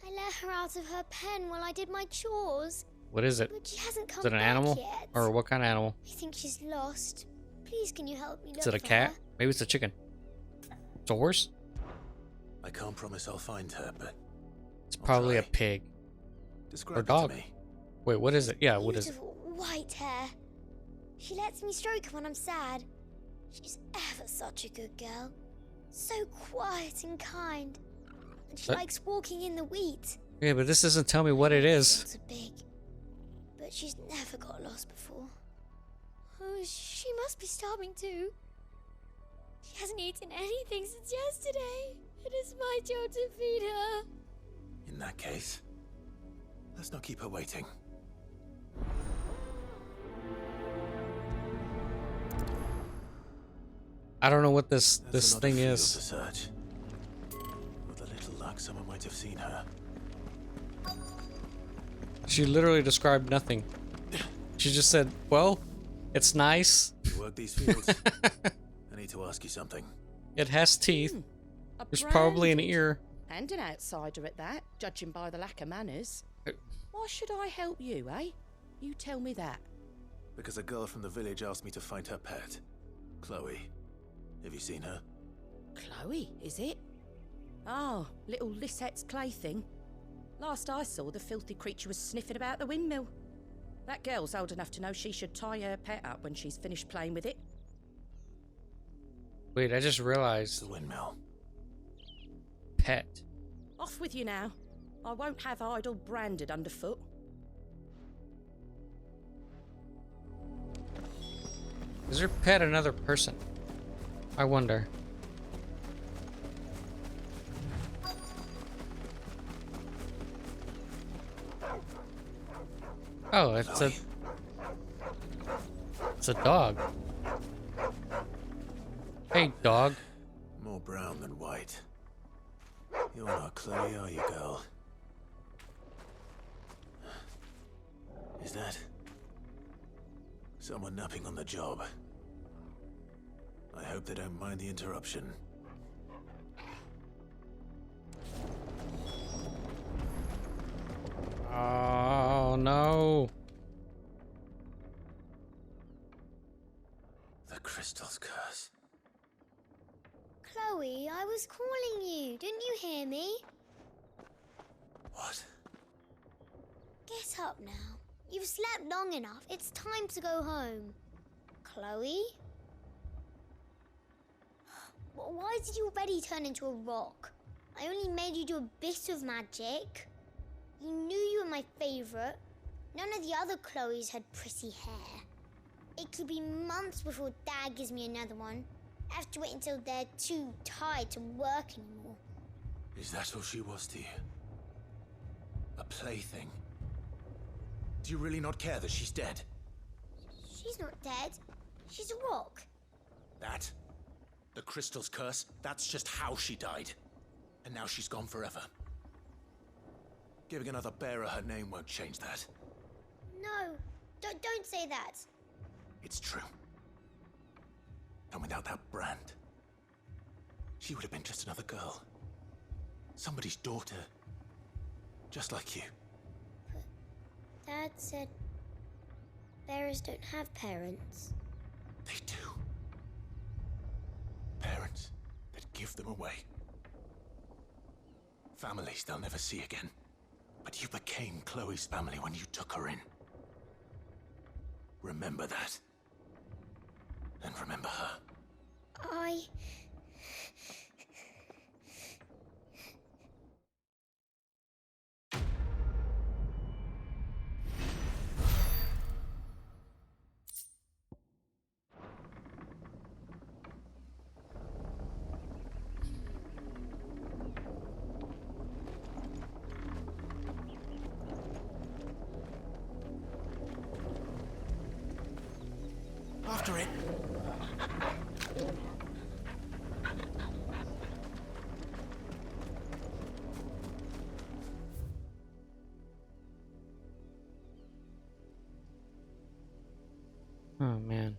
I let her out of her pen while I did my chores. What is it? But she hasn't come Is it an back animal? yet. Or what kind of animal? I think she's lost. Please, can you help me look Is it a for cat? her? Maybe it's a chicken. It's a horse? I can't promise I'll find her, but It's probably a pig. describe Or it dog. to me. Wait, what is it? Yeah, what is it? Beautiful white hair. She lets me stroke her when I'm sad. She's ever such a good girl. So quiet and kind. And she What? likes walking in the wheat. Yeah, but this doesn't tell me what it is. It's big. But she's never got lost before. Oh, she must be starving too. She hasn't eaten anything since yesterday. It is my job to feed her. In that case, let's not keep her waiting. I don't know what this There's a lot thing of field is. to search. With a little luck, someone might have seen her. She literally described nothing. She just said, well, it's nice. You work these fields? I need to ask you something. It has teeth. A There's probably an branded. ear. And an outsider at that, judging by the lack of manners. Why should I help you, eh? You tell me that. Because a girl from the village asked me to find her pet, Chloe. Have you seen her? Chloe, is it? Oh, little Lisette's plaything. Last I saw, the filthy creature was sniffing about the windmill. That girl's old enough to know she should tie her pet up when she's finished playing with it. Wait, I just realized. The windmill. Pet. Off with you now. I won't have idle branded underfoot. Is her pet another person? I wonder. Oh, it's a dog. Hey, dog. More brown than white. You're not Chloe, are you, girl? Is that someone napping on the job? I hope they don't mind the interruption. Oh, no. The crystal's curse. Chloe, I was calling you. Didn't you hear me? What? Get up now. You've slept long enough. It's time to go home. Chloe? Why did you already turn into a rock? I only made you do a bit of magic. You knew you were my favourite. None of the other Chloes had pretty hair. It could be months before Dad gives me another one. I have to wait until they're too tired to work anymore. Is that all she was to you? A plaything? Do you really not care that she's dead? She's not dead. She's a rock. That? The crystal's curse? That's just how she died. And now she's gone forever. Giving another bearer her name won't change that. No, don't say that. It's true. And without that brand, she would have been just another girl. Somebody's daughter. Just like you. Dad said bearers don't have parents. They do. Parents that give them away. Families they'll never see again. But you became Chloe's family when you took her in. Remember that. And remember her. After it. Oh man.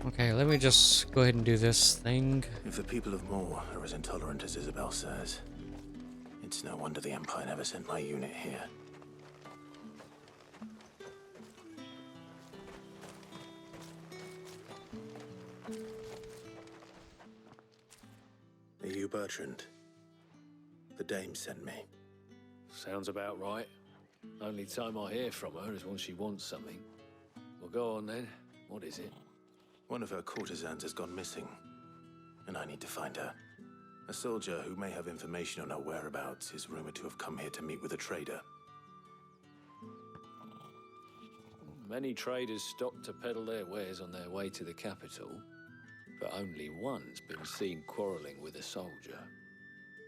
Okay, let me just go ahead and do this thing. If the people of Moor are as intolerant as Isabel says, it's no wonder the Empire never sent my unit here. Are you Bertrand? The dame sent me. Sounds about right. Only time I hear from her is when she wants something. Well, go on then. What is it? One of her courtesans has gone missing, and I need to find her. A soldier who may have information on her whereabouts is rumored to have come here to meet with a trader. Many traders stop to peddle their wares on their way to the capital, but only one's been seen quarreling with a soldier.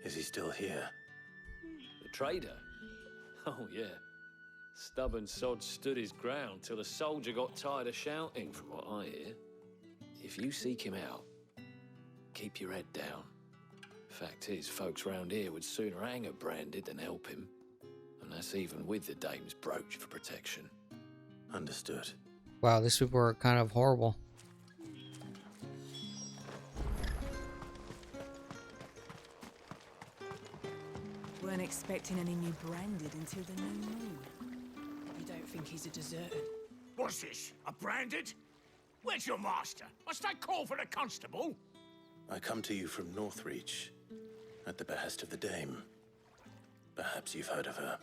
Is he still here? The trader? Oh, yeah. Stubborn sod stood his ground till the soldier got tired of shouting, from what I hear. If you seek him out, keep your head down. Fact is, folks round here would sooner hang a branded than help him. And that's even with the dame's brooch for protection. Understood. Wow, these people are kind of horrible. Weren't expecting any new branded until the new moon. You don't think he's a deserter? What's this? A branded? Where's your master? Must I call for the constable? I come to you from Northreach, at the behest of the dame. Perhaps you've heard of her.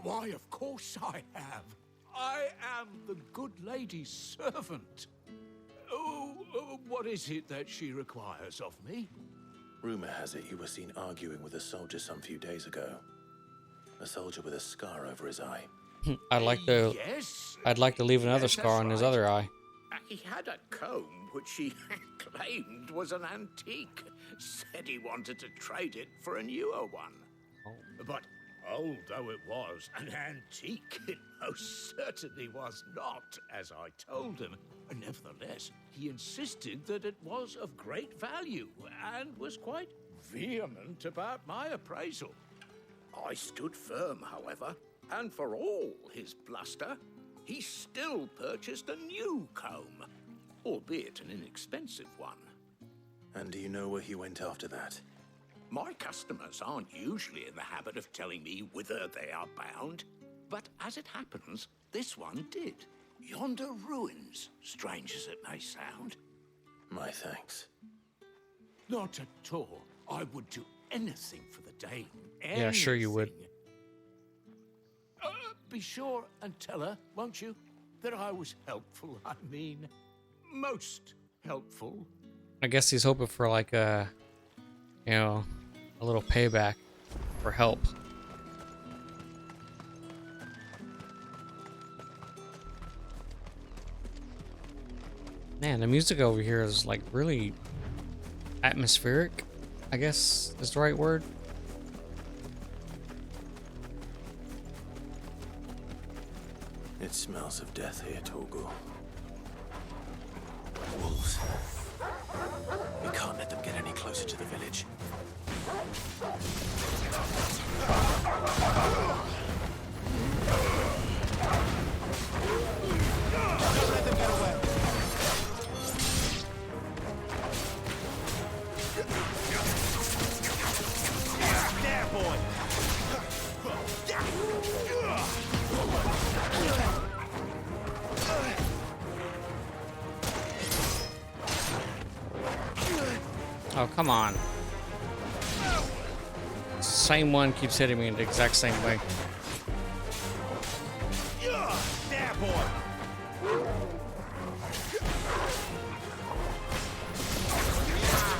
Why, of course I have. I am the good lady's servant. What is it that she requires of me? Rumor has it you were seen arguing with a soldier some few days ago. A soldier with a scar over his eye. I'd like to. Yes. I'd like to leave another Yes, scar on his other eye. He had a comb which he claimed was an antique. Said he wanted to trade it for a newer one. But old though it was, an antique it most certainly was not, as I told him. Nevertheless, he insisted that it was of great value and was quite vehement about my appraisal. I stood firm, however, and for all his bluster, he still purchased a new comb, albeit an inexpensive one. And do you know where he went after that? My customers aren't usually in the habit of telling me whither they are bound, but as it happens, this one did. Yonder ruins, strange as it may sound. My thanks. Not at all. I would do anything for the dame. Yeah, sure you would. Be sure and tell her, won't you, that I was helpful. I mean, most helpful. I guess he's hoping for like a, you know, a little payback for help. Man, the music over here is like really atmospheric, I guess is the right word. It smells of death here, Torgal. Wolves. We can't let them get any closer to the village. Don't let them get away. There, boy. Oh, come on. Same one keeps hitting me in the exact same way. There, boy.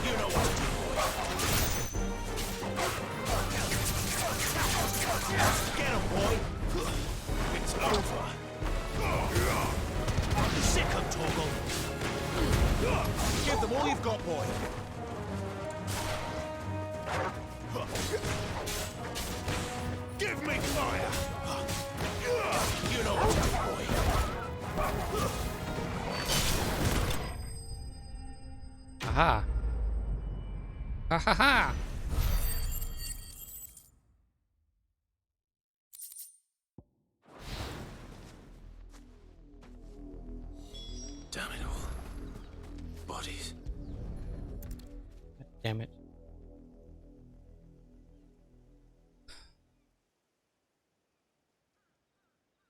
You know what to do, boy. Get him, boy. It's over. Sick of Torgal. Give them all you've got, boy. Give me fire! You know what's up, boy. Aha. Ha ha ha. Damn it all. Bodies. Damn it.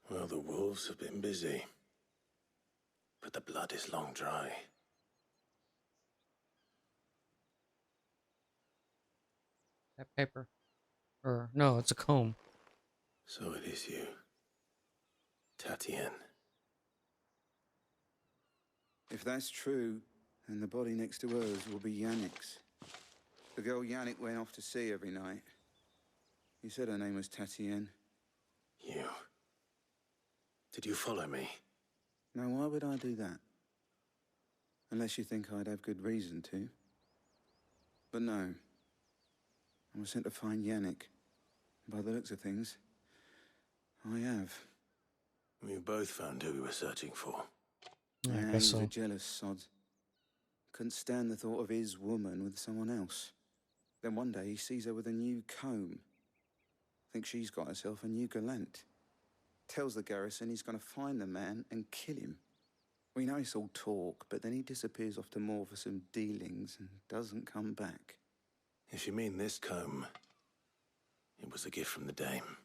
Well, the wolves have been busy. But the blood is long dry. That paper. Or, no, it's a comb. So it is you. Tatien. If that's true, then the body next to hers will be Yannick's. The girl Yannick went off to sea every night. He said her name was Tatien. You. Did you follow me? Now, why would I do that? Unless you think I'd have good reason to. But no. I was sent to find Yannick. By the looks of things, I have. We both found who we were searching for. I Yeah, guess he was so. a jealous sod. Couldn't stand the thought of his woman with someone else. Then one day he sees her with a new comb. Thinks she's got herself a new gallant. Tells the garrison he's going to find the man and kill him. We know it's all talk, but then he disappears off to Moor for some dealings and doesn't come back. If you mean this comb, it was a gift from the dame.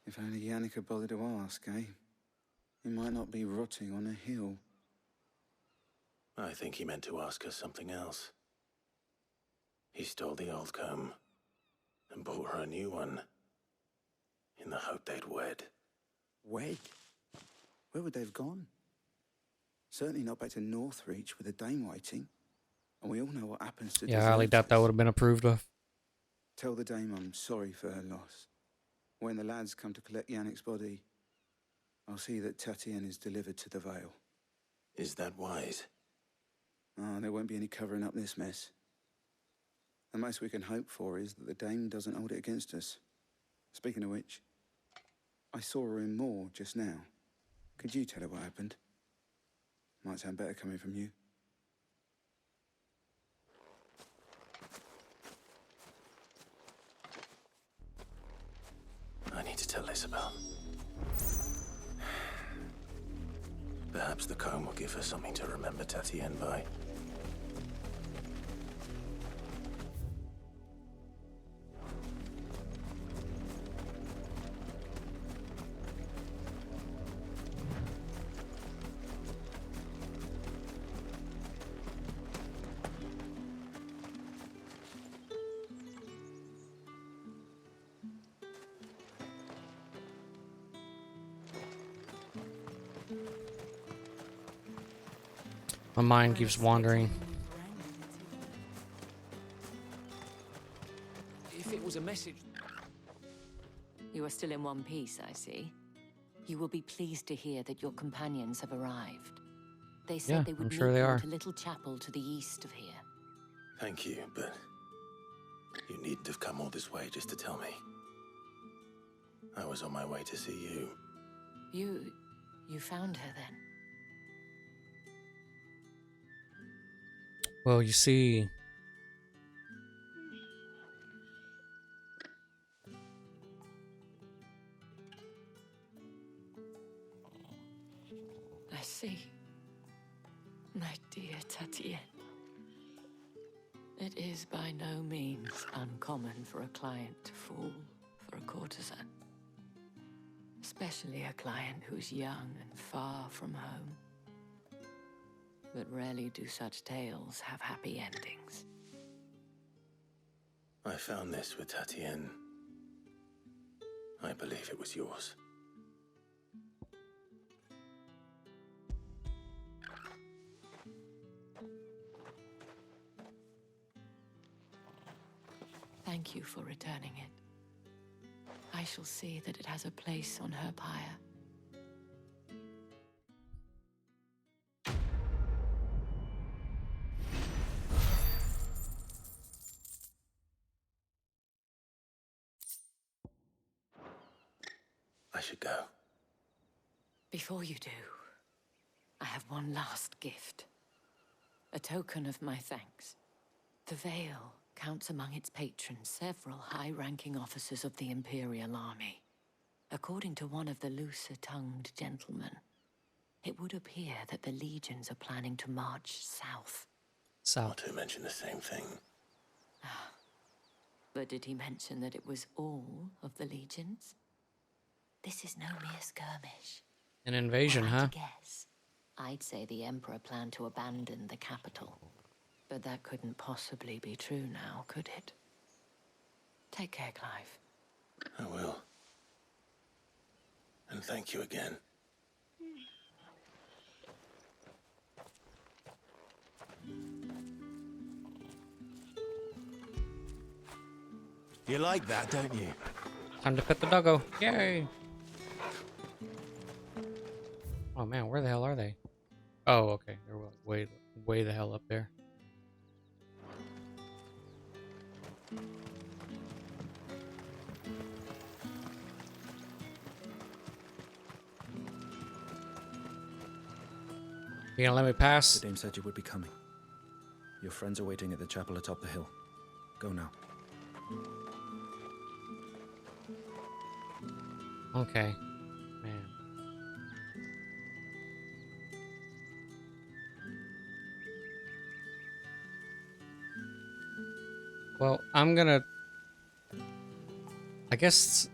If only Yannick had bothered to ask, eh? He might not be rotting on a hill. I think he meant to ask her something else. He stole the old comb and bought her a new one in the hope they'd wed. Wed? Where would they have gone? Certainly not back to Northreach with a dame waiting. And we all know what happens to Yeah, I highly doubt that would have been approved of. Tell the dame I'm sorry for her loss. When the lads come to collect Yannick's body, I'll see that Tatien is delivered to the Vale. Is that wise? Oh, there won't be any covering up this mess. The most we can hope for is that the dame doesn't hold it against us. Speaking of which, I saw her in Moor just now. Could you tell her what happened? Might sound better coming from you. I need to tell Isabel. Perhaps the comb will give her something to remember Tatien by. My mind keeps wandering. If it was a message... You are still in one piece, I see. You will be pleased to hear that your companions have arrived. They said Yeah, they would I'm sure meet they you are. at a little chapel to the east of here. Thank you, but you needn't have come all this way just to tell me. I was on my way to see you. You found her then? Well, you see, I see. My dear Tatienne. It is by no means uncommon for a client to fall for a courtesan. Especially a client who's young and far from home. But rarely do such tales have happy endings. I found this with Tatienne. I believe it was yours. Thank you for returning it. I shall see that it has a place on her pyre. I should go. Before you do, I have one last gift. A token of my thanks. The Vale counts among its patrons several high-ranking officers of the Imperial Army. According to one of the looser-tongued gentlemen, it would appear that the legions are planning to march south. Not to mention the same thing. But did he mention that it was all of the legions? This is no mere skirmish. an invasion, Were I huh? to guess, I'd say the Emperor planned to abandon the capital. But that couldn't possibly be true now, could it? Take care, Clive. I will. And thank you again. You like that, don't you? Time to pet the doggo. Yay! Oh man, where the hell are they? Oh, okay. They're way the hell up there. You gonna let me pass? The dame said you would be coming. Your friends are waiting at the chapel atop the hill. Go now. Okay. Man. Well, I guess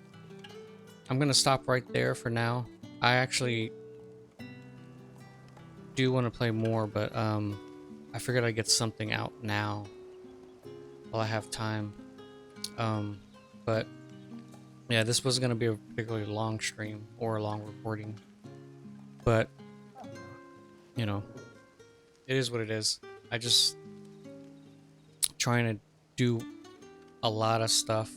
I'm gonna stop right there for now. I actually do want to play more, but I figured I'd get something out now while I have time. But yeah, this wasn't gonna be a particularly long stream or a long recording, but you know, it is what it is. I just trying to do a lot of stuff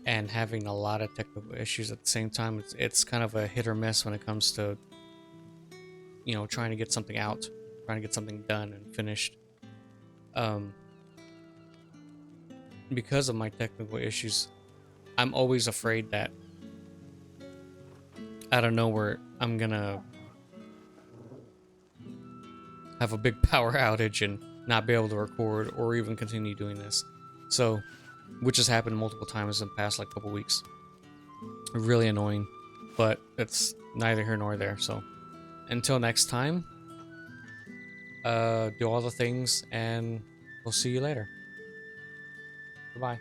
and having a lot of technical issues at the same time. It's kind of a hit or miss when it comes to, you know, trying to get something out, trying to get something done and finished. Because of my technical issues, I'm always afraid that out of nowhere I'm gonna have a big power outage and not be able to record or even continue doing this. So, which has happened multiple times in the past like couple weeks. Really annoying, but it's neither here nor there. So, until next time, do all the things and we'll see you later. Goodbye.